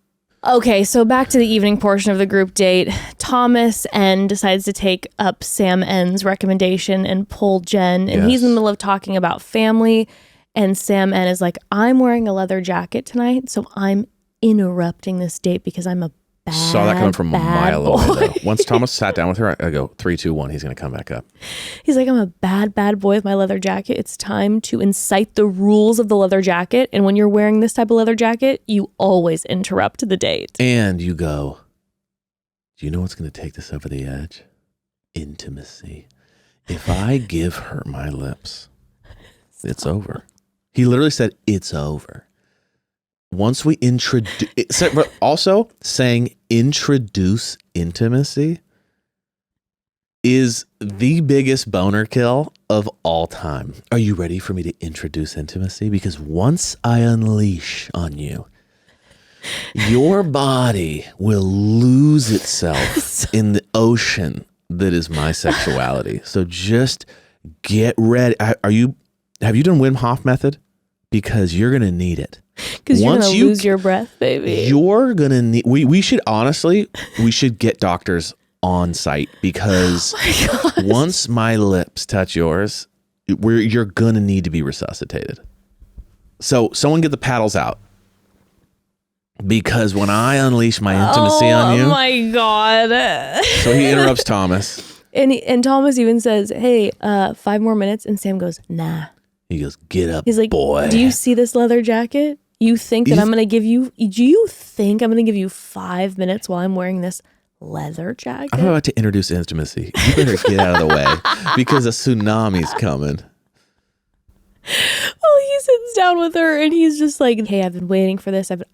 Okay, so back to the evening portion of the group date. Thomas N decides to take up Sam N's recommendation and pull Jenn. And he's in the middle of talking about family. And Sam N is like, I'm wearing a leather jacket tonight, so I'm interrupting this date because I'm a bad Saw that coming from a mile boy. away, though. Once Thomas sat down with her, I go, 3, 2, 1, he's going to come back up. He's like, I'm a bad boy with my leather jacket. It's time to incite the rules of the leather jacket. And when you're wearing this type of leather jacket, you always interrupt the date. And you go, do you know what's going to take this over the edge? Intimacy. If I give her my lips, it's over. He literally said, it's over. Once we introduce, but also saying introduce intimacy is the biggest boner kill of all time. Are you ready for me to introduce intimacy? Because once I unleash on you, your body will lose itself in the ocean that is my sexuality. So just get ready. Have you done Wim Hof method? Because you're going to need it. Because you're going to lose your breath, baby. You're going to need, we should get doctors on site because once my lips touch yours, you're going to need to be resuscitated. So someone get the paddles out. Because when I unleash my intimacy on you. Oh my God. So he interrupts Thomas. And Thomas even says, hey, 5 more minutes. And Sam goes, nah. He goes, get up, He's like, boy. Do you see this leather jacket? You think that I'm going to give you, do you think I'm going to give you 5 minutes while I'm wearing this leather jacket? I'm about to introduce intimacy. You better get out of the way because a tsunami's coming. Well, he sits down with her and he's just like, hey, I've been waiting for this. To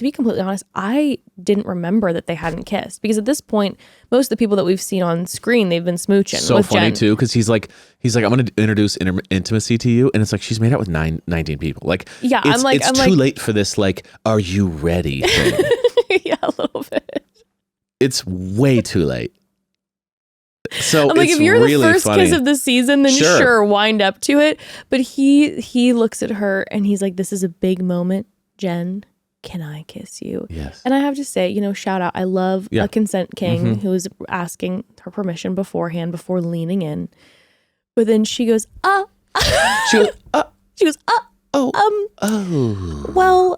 be completely honest, I didn't remember that they hadn't kissed because at this point, most of the people that we've seen on screen, they've been smooching. So with funny Jenn. too, because he's like, I'm going to introduce intimacy to you. And it's like, she's made out with 19 people. Like, yeah, it's too late for this. Like, are you ready thing. Yeah, a little bit. It's way too late. So I'm like, if you're the first kiss of the season, then sure, wind up to it. But he looks at her and he's like, this is a big moment. Jenn, can I kiss you? Yes. And I have to say, shout out. I love a consent king who's asking her permission beforehand before leaning in. But then she goes, She goes, well,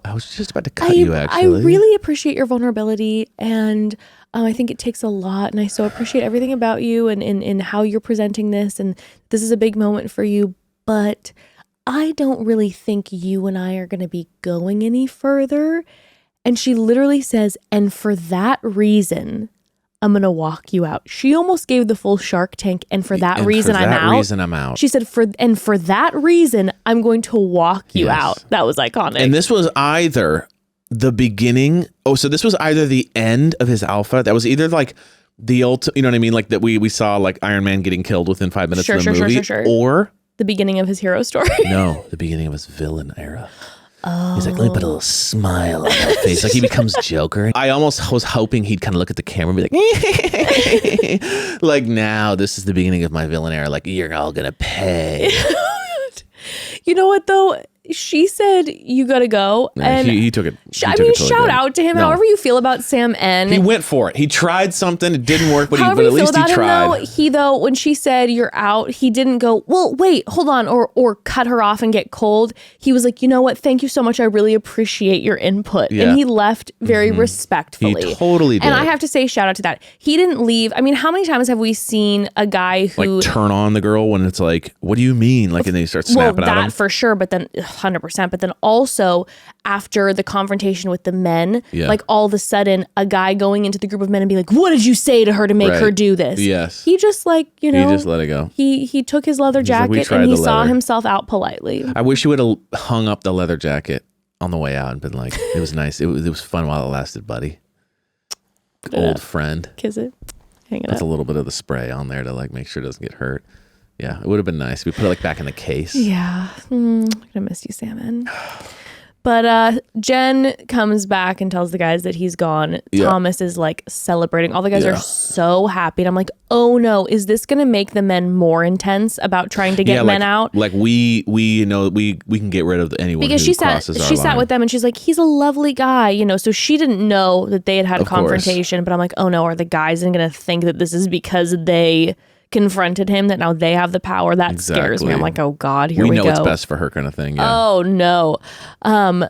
I was just about to cut you, actually. I really appreciate your vulnerability, and I think it takes a lot, and I so appreciate everything about you and how you're presenting this, and this is a big moment for you, but I don't really think you and I are going to be going any further. And she literally says, and for that reason, I'm going to walk you out. She almost gave the full Shark Tank, and for that reason, I'm out. She said, for that reason, I'm going to walk you out. That was iconic. And this was either the beginning. So this was either the end of his alpha. That was either like the ultimate, you know what I mean? Like that we saw like Iron Man getting killed within 5 minutes of the movie. Or the beginning of his hero story. No, the beginning of his villain era. He's like, let me put a little smile on my face. Like he becomes Joker. I almost was hoping he'd kind of look at the camera and be like, like now this is the beginning of my villain era. Like you're all gonna pay. You know what though? She said you gotta go, and he took it. Shout out to him. No. However you feel about Sam N. He went for it. He tried something. It didn't work, but at least he tried. Though, when she said you're out, he didn't go, well, wait, hold on, or cut her off and get cold. He was like, you know what? Thank you so much. I really appreciate your input. Yeah. And he left very respectfully. He totally did. And I have to say, shout out to that. He didn't leave. I mean, how many times have we seen a guy who like turn on the girl when it's like, what do you mean? Like, and then he starts snapping at him. That for sure, but then 100%. But then also after the confrontation with the men, like all of a sudden a guy going into the group of men and be like, what did you say to her to make her do this? Yes. He just like, you know, he just let it go. He took his leather jacket and he saw himself out politely. I wish you would have hung up the leather jacket on the way out and been like, it was nice. It was fun while it lasted, buddy. Old friend. Kiss it. Hang it up. That's a little bit of the spray on there to like make sure it doesn't get hurt. Yeah, it would have been nice. We put it like back in the case. Yeah. I'm gonna miss you, Salmon. But Jenn comes back and tells the guys that he's gone. Yeah. Thomas is like celebrating. All the guys are so happy. And I'm like, oh no, is this going to make the men more intense about trying to get men out? Like we know we can get rid of anyone because who crosses our line. She sat with them and she's like, he's a lovely guy, you know. So she didn't know that they had a confrontation. But I'm like, oh no, are the guys going to think that this is because they confronted him, that now they have the power? That scares me. I'm like, oh God, here we go. We know what's best for her kind of thing. Yeah. Oh no.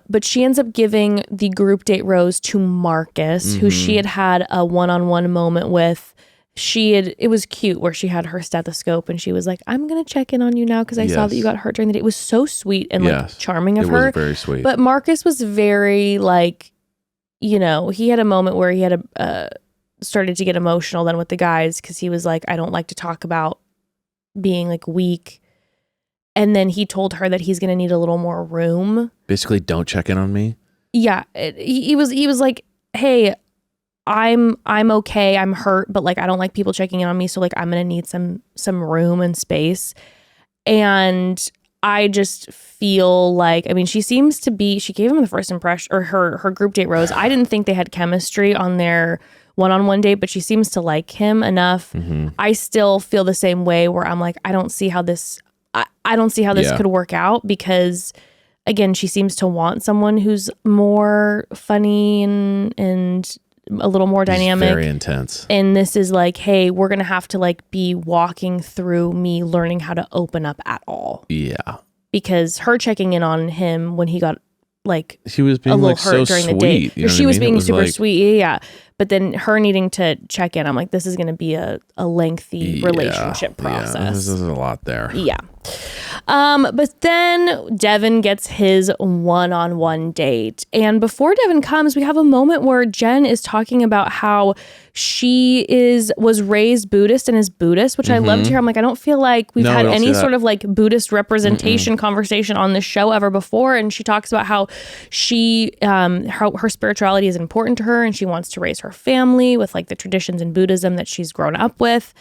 But she ends up giving the group date rose to Marcus, who she had a one-on-one moment with. It was cute where she had her stethoscope and she was like, I'm going to check in on you now because I saw that you got hurt during the day. It was so sweet and like charming of her. It was very sweet. But Marcus was very like, you know, he had a moment where he had started to get emotional then with the guys because he was like, I don't like to talk about being like weak. And then he told her that he's going to need a little more room. Basically, don't check in on me. Yeah. He was like, hey, I'm okay. I'm hurt, but like, I don't like people checking in on me. So like, I'm going to need some room and space. And I just feel like, I mean, she gave him the first impression, or her group date rose. I didn't think they had chemistry on their one-on-one date, but she seems to like him enough. I still feel the same way where I'm like, I don't see how this could work out because again, she seems to want someone who's more funny and a little more dynamic. Very intense. And this is like, hey, we're going to have to like be walking through me learning how to open up at all. Yeah. Because her checking in on him when he got like she was being a little like hurt so during sweet, the date. you know She was being super like, sweet. Yeah. But then her needing to check in, I'm like, this is going to be a lengthy relationship process. Yeah, this is a lot there. Yeah. But then Devin gets his one-on-one date. And before Devin comes, we have a moment where Jenn is talking about how she was raised Buddhist and is Buddhist, which I love to hear. I'm like, I don't feel like we've had any sort of like Buddhist representation conversation on this show ever before. And she talks about how she, her spirituality is important to her and she wants to raise her family with like the traditions in Buddhism that she's grown up with.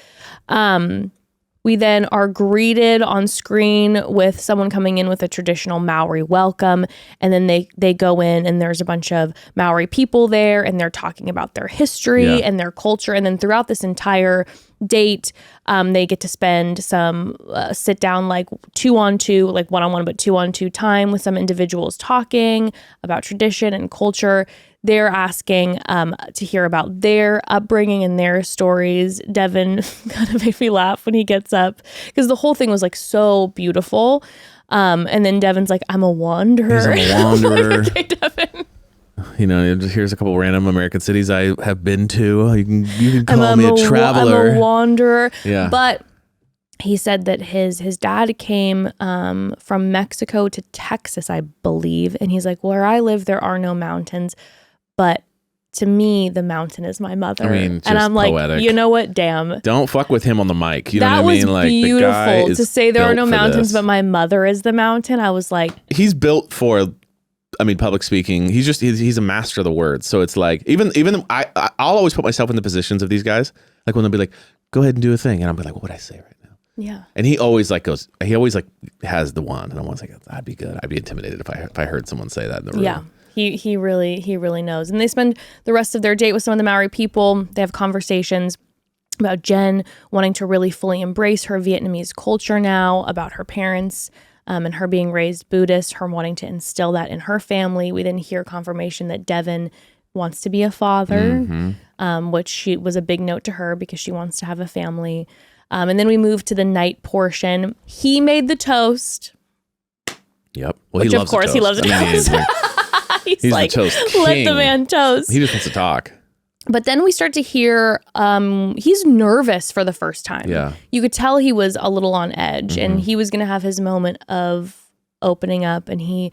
We then are greeted on screen with someone coming in with a traditional Maori welcome. And then they go in and there's a bunch of Maori people there and they're talking about their history and their culture. And then throughout this entire date, they get to spend some sit down like 2-on-2, like 1-on-1, but 2-on-2 time with some individuals talking about tradition and culture. They're asking to hear about their upbringing and their stories. Devin kind of made me laugh when he gets up because the whole thing was like so beautiful. And then Devin's like, I'm a wanderer. He's a wanderer. Like, okay, Devin. You know, here's a couple random American cities I have been to. You can call me a traveler. I'm a wanderer. Yeah. But he said that his dad came from Mexico to Texas, I believe. And he's like, where I live, there are no mountains. But to me, the mountain is my mother. I mean, just and I'm like, poetic. you know what? Damn. Don't fuck with him on the mic. You know that what I mean? Was like beautiful the guy is to say there are no mountains, this. but my mother is the mountain. I was like, he's built for, I mean, public speaking. He's a master of the words. So it's like, even I'll always put myself in the positions of these guys. Like when they'll be like, go ahead and do a thing. And I'll be like, what would I say right now? Yeah. And he always like has the one. And I'm always like, I'd be good. I'd be intimidated if I heard someone say that in the room. Yeah. He really knows. And they spend the rest of their date with some of the Maori people. They have conversations about Jenn wanting to really fully embrace her Vietnamese culture now, about her parents and her being raised Buddhist, her wanting to instill that in her family. We then hear confirmation that Devin wants to be a father, which was a big note to her because she wants to have a family. And then we move to the night portion. He made the toast. Yep. Well, which, of course, he loves a toast. He's like, the toast king. Let the man toast. He just wants to talk. But then we start to hear he's nervous for the first time. Yeah. You could tell he was a little on edge and he was going to have his moment of opening up. And he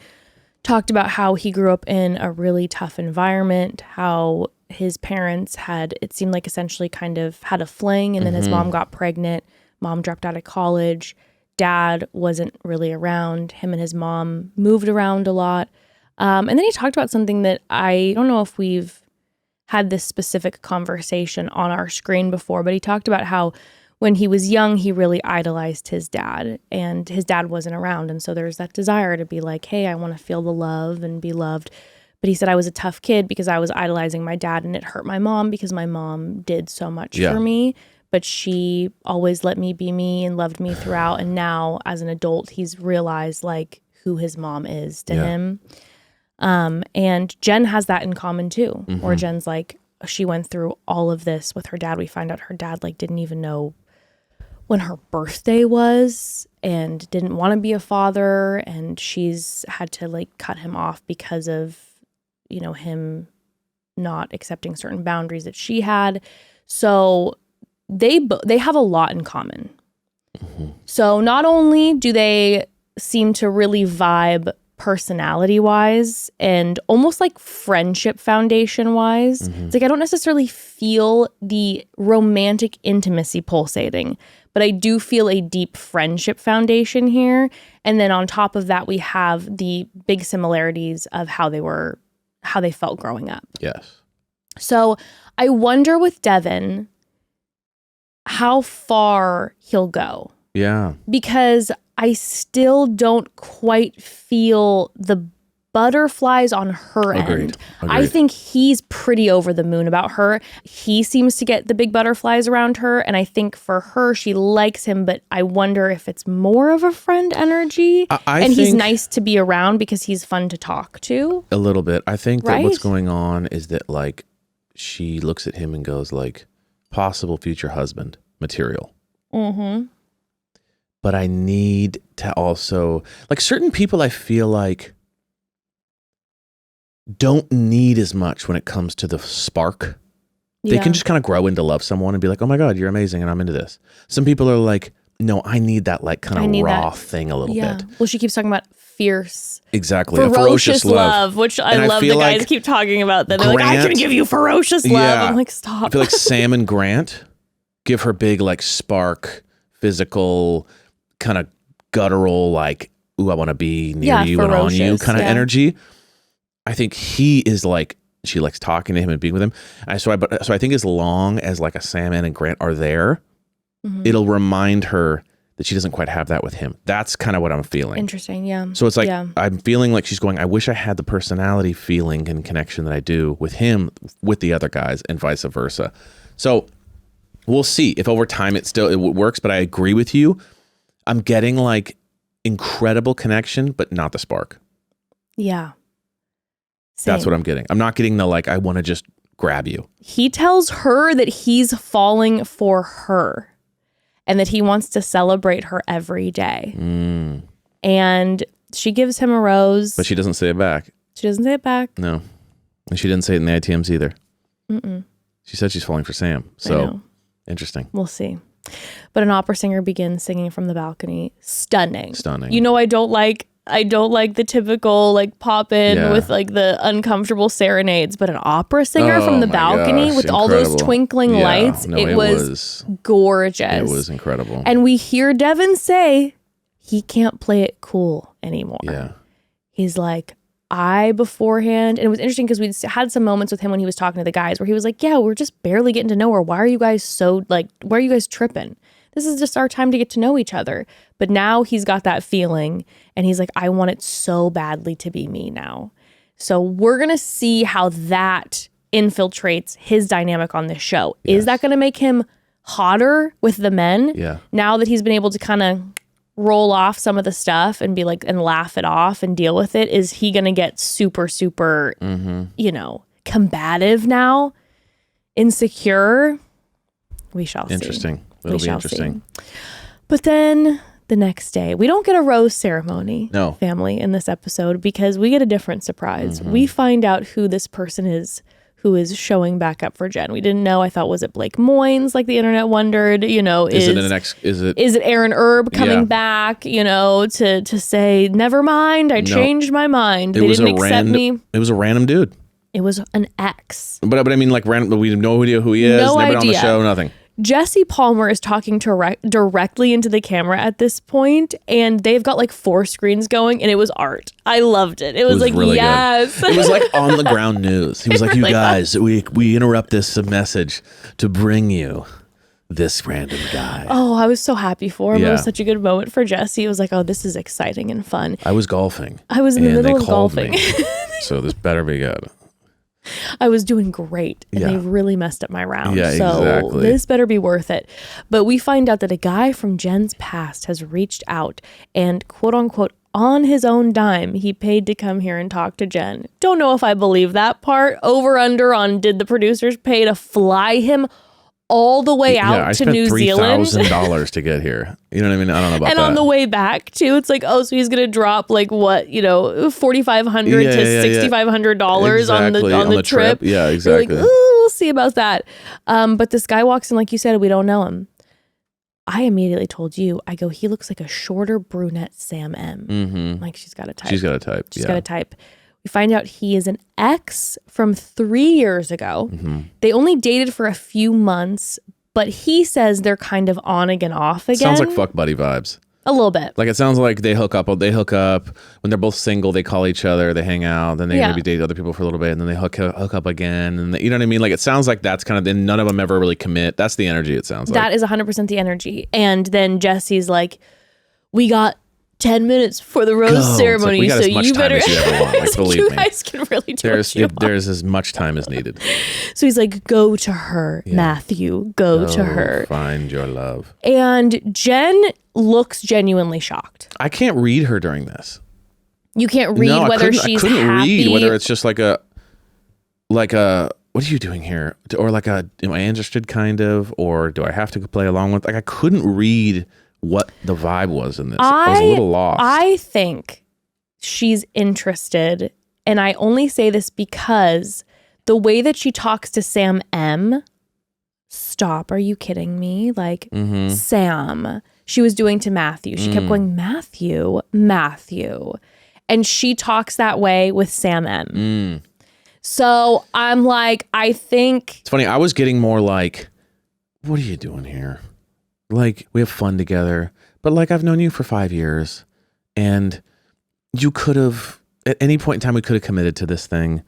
talked about how he grew up in a really tough environment, how his parents had, it seemed like essentially kind of had a fling, and then his mom got pregnant. Mom dropped out of college. Dad wasn't really around. Him and his mom moved around a lot. And then he talked about something that I don't know if we've had this specific conversation on our screen before, but he talked about how when he was young, he really idolized his dad, and his dad wasn't around. And so there's that desire to be like, hey, I want to feel the love and be loved. But he said, I was a tough kid because I was idolizing my dad, and it hurt my mom because my mom did so much for me, but she always let me be me and loved me throughout. And now as an adult, he's realized like who his mom is to him. And Jenn has that in common too, where Jenn's like, she went through all of this with her dad. We find out her dad like didn't even know when her birthday was and didn't want to be a father. And she's had to like cut him off because of, you know, him not accepting certain boundaries that she had. So they have a lot in common. So not only do they seem to really vibe personality wise and almost like friendship foundation wise. It's like I don't necessarily feel the romantic intimacy pulsating, but I do feel a deep friendship foundation here. And then on top of that, we have the big similarities of how they felt growing up. Yes. So I wonder with Devin how far he'll go. Yeah. Because I still don't quite feel the butterflies on her end. I think he's pretty over the moon about her. He seems to get the big butterflies around her. And I think for her, she likes him, but I wonder if it's more of a friend energy. And he's nice to be around because he's fun to talk to. A little bit. I think that what's going on is that like she looks at him and goes like, possible future husband material. But I need to also, like certain people I feel like don't need as much when it comes to the spark. They can just kind of grow into love someone and be like, oh my God, you're amazing and I'm into this. Some people are like, no, I need that like kind of raw thing a little bit. Well, she keeps talking about fierce. Exactly. Ferocious love, which I love the guys like keep talking about that. They're like, I can give you ferocious love. I'm like, stop. I feel like Sam and Grant give her big like spark, physical, kind of guttural, like, ooh, I want to be near you and on you kind of energy. I think he is like, she likes talking to him and being with him. So I think as long as like a Sam and Grant are there, it'll remind her that she doesn't quite have that with him. That's kind of what I'm feeling. Interesting, yeah. So it's like, I'm feeling like she's going, I wish I had the personality feeling and connection that I do with him, with the other guys, and vice versa. So we'll see if over time it works, but I agree with you. I'm getting like incredible connection, but not the spark. Yeah. Same. That's what I'm getting. I'm not getting the like, I want to just grab you. He tells her that he's falling for her and that he wants to celebrate her every day. And she gives him a rose. But she doesn't say it back. She doesn't say it back. No. And she didn't say it in the ITMs either. She said she's falling for Sam. So interesting. We'll see. But an opera singer begins singing from the balcony. Stunning. Stunning. You know, I don't like the typical like pop in with like the uncomfortable serenades, but an opera singer from the balcony with all those twinkling lights, it was gorgeous. It was incredible. And we hear Devin say he can't play it cool anymore. Yeah. He's like, beforehand, and it was interesting because we had some moments with him when he was talking to the guys where he was like, yeah, we're just barely getting to know her. Why are you guys tripping? This is just our time to get to know each other. But now he's got that feeling and he's like, I want it so badly to be me now. So we're going to see how that infiltrates his dynamic on this show. Yes. Is that going to make him hotter with the men? Yeah. Now that he's been able to kind of roll off some of the stuff and be like, and laugh it off and deal with it, is he going to get super, super, combative now? Insecure? We shall see. Interesting. It'll be interesting. But then the next day, we don't get a rose ceremony, no, family, in this episode, because we get a different surprise. We find out who this person is who is showing back up for Jenn. We didn't know. I thought, was it Blake Moynes, like the internet wondered? Is it Aaron Erb coming back? To say, never mind, I changed my mind. They didn't accept me. It was a random dude. It was an ex. But I mean, like random. We have no idea who he is. No Never idea. been on the show. Nothing. Jesse Palmer is talking directly into the camera at this point, and they've got like 4 screens going, and it was art. I loved it. It was like, really yes. Good. It was like on the ground news. He was like, you guys, we interrupt this message to bring you this random guy. Oh, I was so happy for him. Yeah. It was such a good moment for Jesse. It was like, oh, this is exciting and fun. I was golfing. I was in the middle of golfing. So this better be good. I was doing great, and they really messed up my round. Yeah, so exactly. This better be worth it. But we find out that a guy from Jenn's past has reached out and, quote unquote, on his own dime, he paid to come here and talk to Jenn. Don't know if I believe that part. Over under on, did the producers pay to fly him all the way out to New Zealand? I spent $3,000 to get here. You know what I mean? I don't know about that. And on the way back too, it's like, oh, so he's gonna drop like what, $4,500 to $6,500 on the trip. Yeah, exactly. We're like, ooh, we'll see about that. But this guy walks in, like you said, we don't know him. I immediately told you, I go, he looks like a shorter brunette Sam M. Mm-hmm. Like she's got a type. She's got a type. She's got a type. We find out he is an ex from 3 years ago. Mm-hmm. They only dated for a few months, but he says they're kind of on again, off again. Sounds like fuck buddy vibes. A little bit. Like it sounds like they hook up. When they're both single, they call each other, they hang out, then they maybe date other people for a little bit, and then they hook up again. And you know what I mean? Like it sounds like that's kind of, and none of them ever really commit. That's the energy it sounds like. That is 100% the energy. And then Jesse's like, we got 10 minutes for the rose ceremony, we got so as much you time better. as you ever want. Like, so believe you me, guys can really do what you want. There's as much time as needed. So he's like, go to her, Matthew. Go to her. Find your love. And Jenn looks genuinely shocked. I can't read her during this. You can't read whether she's happy. I couldn't read whether it's just like a, what are you doing here? Or like am I interested kind of, or do I have to play along with? Like I couldn't read what the vibe was in this. I was a little lost. I think she's interested, and I only say this because the way that she talks to Sam M. Stop, are you kidding me? Like, Sam, she was doing to Matthew. She kept going, Matthew. And she talks that way with Sam M. So I'm like, I think... It's funny, I was getting more like, what are you doing here? Like, we have fun together, but like, I've known you for 5 years, and you could have, at any point in time, we could have committed to this thing,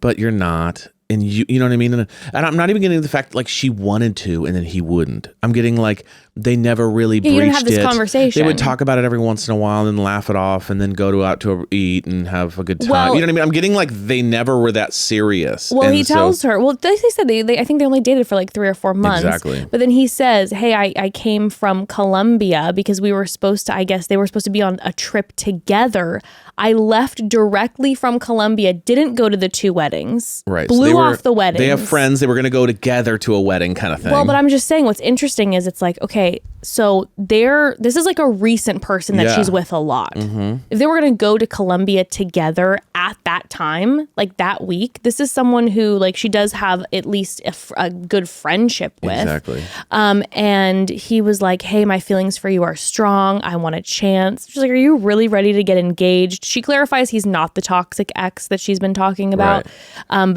but you're not. And you know what I mean? And I'm not even getting the fact like she wanted to and then he wouldn't. I'm getting like they never really breached you didn't have this it. Conversation. They would talk about it every once in a while and then laugh it off and then go out to eat and have a good time. Well, you know what I mean? I'm getting like they never were that serious. Well, he tells her. Well, they said I think they only dated for like 3 or 4 months. Exactly. But then he says, "Hey, I came from Colombia because we were supposed to. I guess they were supposed to be on a trip together. I left directly from Colombia. Didn't go to the 2 weddings. Right. Blew off the weddings. They have friends. They were going to go together to a wedding kind of thing. Well, but I'm just saying what's interesting is it's like, okay, so this is like a recent person that she's with a lot. Mm-hmm. If they were going to go to Colombia together at that time, like that week, this is someone who like she does have at least a good friendship with. Exactly. And he was like, hey, my feelings for you are strong. I want a chance. She's like, are you really ready to get engaged? She clarifies he's not the toxic ex that she's been talking about. Right.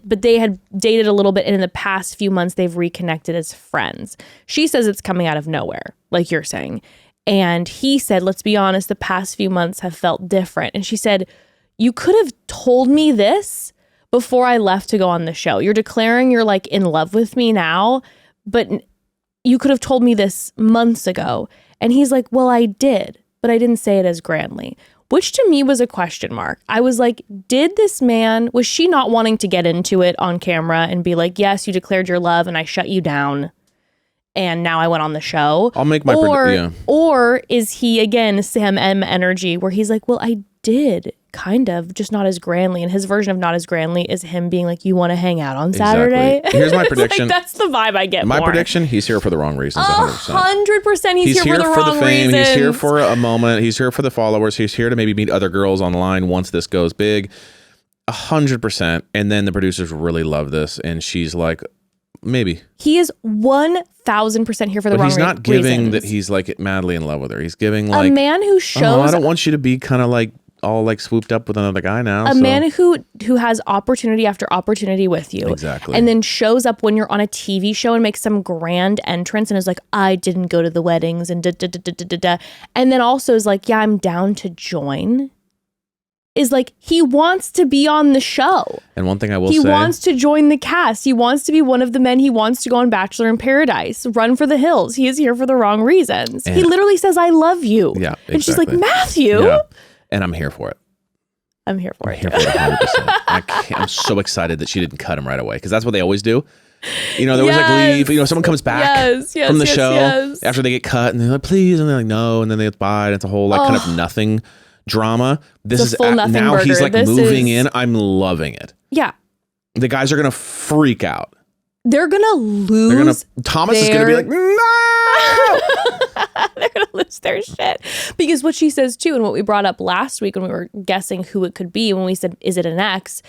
But they had dated a little bit, and in the past few months they've reconnected as friends. She says it's coming out of nowhere, like you're saying. And he said, let's be honest, the past few months have felt different. And she said, you could have told me this before I left to go on the show. You're declaring you're like in love with me now, but you could have told me this months ago. And he's like, well, I did, but I didn't say it as grandly, which to me was a question mark. I was like, was she not wanting to get into it on camera and be like, yes, you declared your love and I shut you down and now I went on the show? I'll make my Or is he, again, Sam M energy where he's like, well, I did kind of, just not as grandly. And his version of not as grandly is him being like, you want to hang out on Saturday? Exactly. Here's my prediction. Like, that's the vibe I get. My prediction, he's here for the wrong reasons. 100% he's here for the wrong fame. reasons. He's here for a moment. He's here for the followers. He's here to maybe meet other girls online once this goes big. 100%. And then the producers really love this. And she's like, maybe. He is 1,000% here for the wrong reasons. But he's not giving that he's like madly in love with her. He's giving like a man who shows. I don't want you to be kind of like all like swooped up with another guy now. A man who has opportunity after opportunity with you. Exactly. And then shows up when you're on a TV show and makes some grand entrance and is like, I didn't go to the weddings and da. And then also is like, yeah, I'm down to join. Is like, he wants to be on the show. And one thing I will say. He wants to join the cast. He wants to be one of the men. He wants to go on Bachelor in Paradise, run for the hills. He is here for the wrong reasons. He literally says, I love you. Yeah, exactly. And she's like, Matthew. Yeah. And I'm here for it. I'm here for it. I'm here for it 100%. I'm so excited that she didn't cut him right away because that's what they always do. You know, there was like leave. You know, someone comes back from the show after they get cut and they're like, please. And they're like, no. And then they buy. And it's a whole like kind of nothing drama. This is now burger. He's like moving in. I'm loving it. Yeah. The guys are going to freak out. They're going to lose. Thomas is going to be like, no. They're going to lose their shit. Because what she says too, and what we brought up last week when we were guessing who it could be, when we said, is it an ex?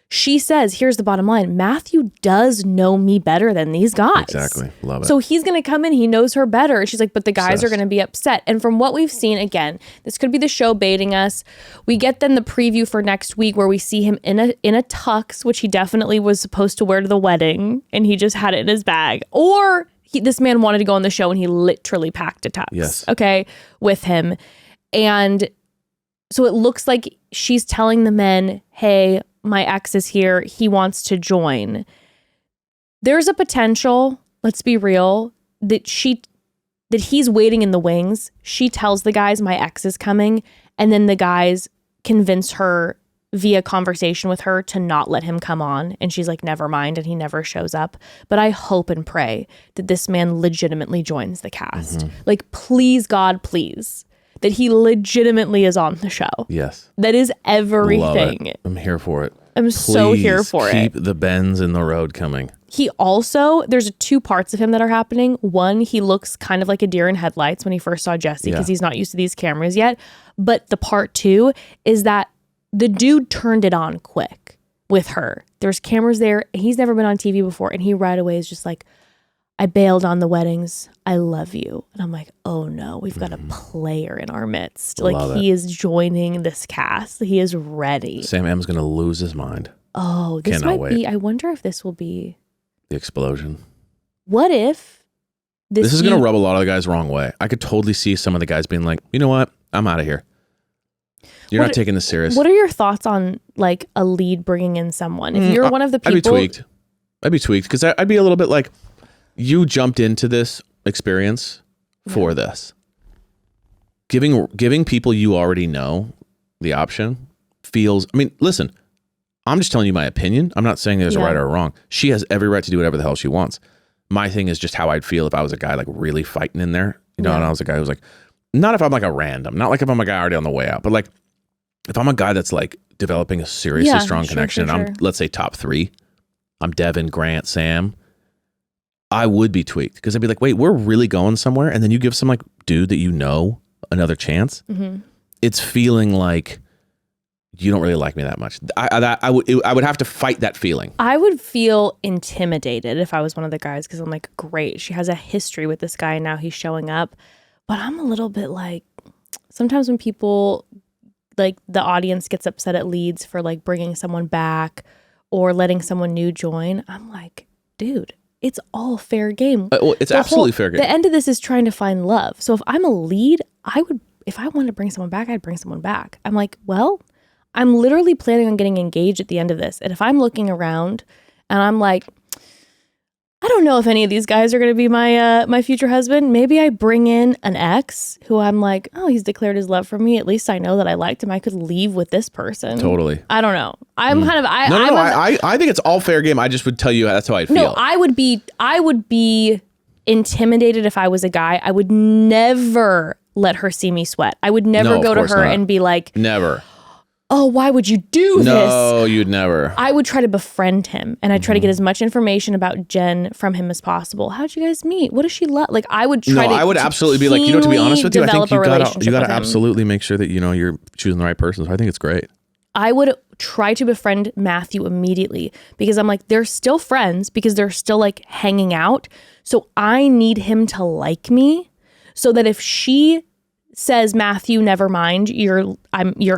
She says, here's the bottom line. Matthew does know me better than these guys. Exactly. Love it. So he's going to come in. He knows her better. And she's like, but the guys are going to be upset. And from what we've seen, again, this could be the show baiting us. We get then the preview for next week where we see him in a tux, which he definitely was supposed to wear to the wedding. And he just had it in his bag. Or this man wanted to go on the show and he literally packed a tux. Yes. Okay. With him. And so it looks like she's telling the men, hey, my ex is here. He wants to join. There's a potential, let's be real, that he's waiting in the wings. She tells the guys my ex is coming. And then the guys convince her via conversation with her to not let him come on. And she's like, never mind. And he never shows up. But I hope and pray that this man legitimately joins the cast. Like, please, God, please. That he legitimately is on the show. Yes. That is everything. Love it. I'm here for it. I'm so here for it. Keep the bends in the road coming. He also, there's two parts of him that are happening. One, he looks kind of like a deer in headlights when he first saw Jesse because he's not used to these cameras yet. But the part two is that the dude turned it on quick with her. There's cameras there. He's never been on TV before. And he right away is just like, I bailed on the weddings. I love you. And I'm like, oh no, we've got a player in our midst. Like he is joining this cast. He is ready. Sam M's going to lose his mind. Oh, this might be, I wonder if this will be the explosion. What if this is going to rub a lot of the guys the wrong way? I could totally see some of the guys being like, you know what? I'm out of here. You're not taking this serious. What are your thoughts on like a lead bringing in someone? If you're one of the people. I'd be tweaked because I'd be a little bit like, you jumped into this experience for this. Giving people you already know the option feels, I mean, listen, I'm just telling you my opinion. I'm not saying there's a right or a wrong. She has every right to do whatever the hell she wants. My thing is just how I'd feel if I was a guy like really fighting in there, you know, and I was a guy who's like, not if I'm like a random, not like if I'm a guy already on the way out, but like if I'm a guy that's like developing a seriously strong connection and I'm, let's say top 3, I'm Devin, Grant, Sam, I would be tweaked because I'd be like, wait, we're really going somewhere. And then you give some like dude that you know another chance. It's feeling like you don't really like me that much. I would have to fight that feeling. I would feel intimidated if I was one of the guys because I'm like, great, she has a history with this guy and now he's showing up. But I'm a little bit like, sometimes when people, like the audience gets upset at leads for like bringing someone back or letting someone new join, I'm like, dude, it's all fair game. Well, it's absolutely fair game. The end of this is trying to find love. So if I'm a lead, if I wanted to bring someone back, I'd bring someone back. I'm like, well, I'm literally planning on getting engaged at the end of this. And if I'm looking around and I'm like, I don't know if any of these guys are going to be my future husband. Maybe I bring in an ex who I'm like, oh, he's declared his love for me. At least I know that I liked him. I could leave with this person. Totally. I don't know. I'm kind of I think it's all fair game. I just would tell you that's how I feel. No, I would be intimidated if I was a guy. I would never let her see me sweat. I would never go to her and be like, never. Oh, why would you do this? No, you'd never. I would try to befriend him and I'd try to get as much information about Jenn from him as possible. How'd you guys meet? What does she love? Like I would try to I would absolutely be like, to be honest with you, I think you gotta absolutely make sure that you're choosing the right person. So I think it's great. I would try to befriend Matthew immediately because I'm like, they're still friends because they're still like hanging out. So I need him to like me so that if she says, Matthew, never mind, you're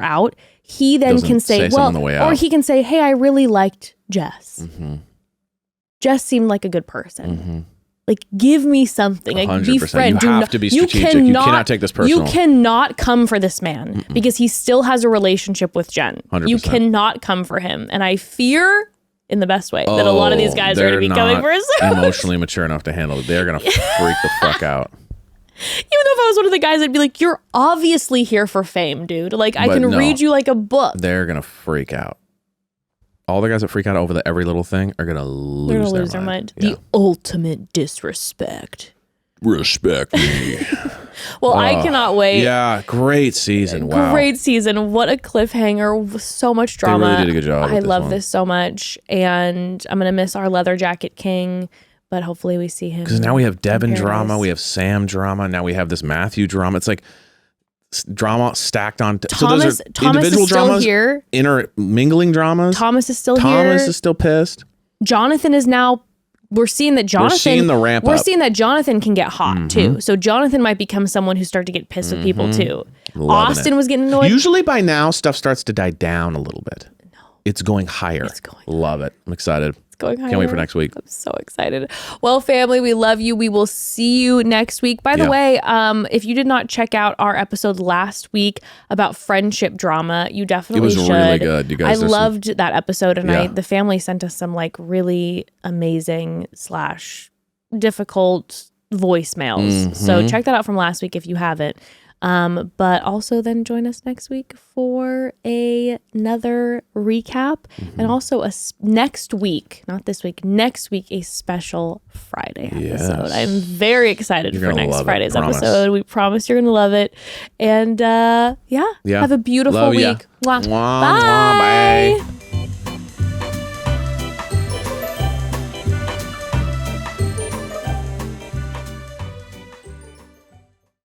out. He then can say well, or he can say, hey, I really liked Jess. Mm-hmm. Jess seemed like a good person. Mm-hmm. Like, give me something. Like, 100%. Be friend. You have to be strategic. You cannot take this personal. You cannot come for this man because he still has a relationship with Jenn. 100%. You cannot come for him. And I fear, in the best way, that a lot of these guys are going to be coming for us. Emotionally mature enough to handle it. They're going to freak the fuck out. Even though if I was one of the guys, I'd be like, you're obviously here for fame, dude. Like, I can read you like a book. They're going to freak out. All the guys that freak out over every little thing are going to lose their mind. Yeah. The ultimate disrespect. Respect me. Well, I cannot wait. Yeah, great season. Wow. Great season. What a cliffhanger. So much drama. They really did a good job. I love this so much. And I'm going to miss our leather jacket king. But hopefully we see him. Because now we have Devin drama, we have Sam drama, now we have this Matthew drama. It's like drama stacked on. So those are individual dramas, here. Intermingling dramas. Thomas is still here. Thomas is still pissed. Jonathan is now. We're seeing that Jonathan. We're seeing the ramp up. We're seeing that Jonathan can get hot too. So Jonathan might become someone who starts to get pissed with people too. Austin was getting annoyed. Usually by now stuff starts to die down a little bit. No, it's going higher. Love it. I'm excited. Going higher. Can't wait for next week. I'm so excited. Well, family, we love you. We will see you next week. By the way, if you did not check out our episode last week about friendship drama, you definitely should. It was really good. You guys, I loved that episode, and the family sent us some like really amazing / difficult voicemails. So check that out from last week if you haven't. But also then join us next week for another recap and also next week, not this week, next week, a special Friday episode. I'm very excited for next Friday's episode. We promise you're going to love it. And have a beautiful week. Mwah. Bye. Bye.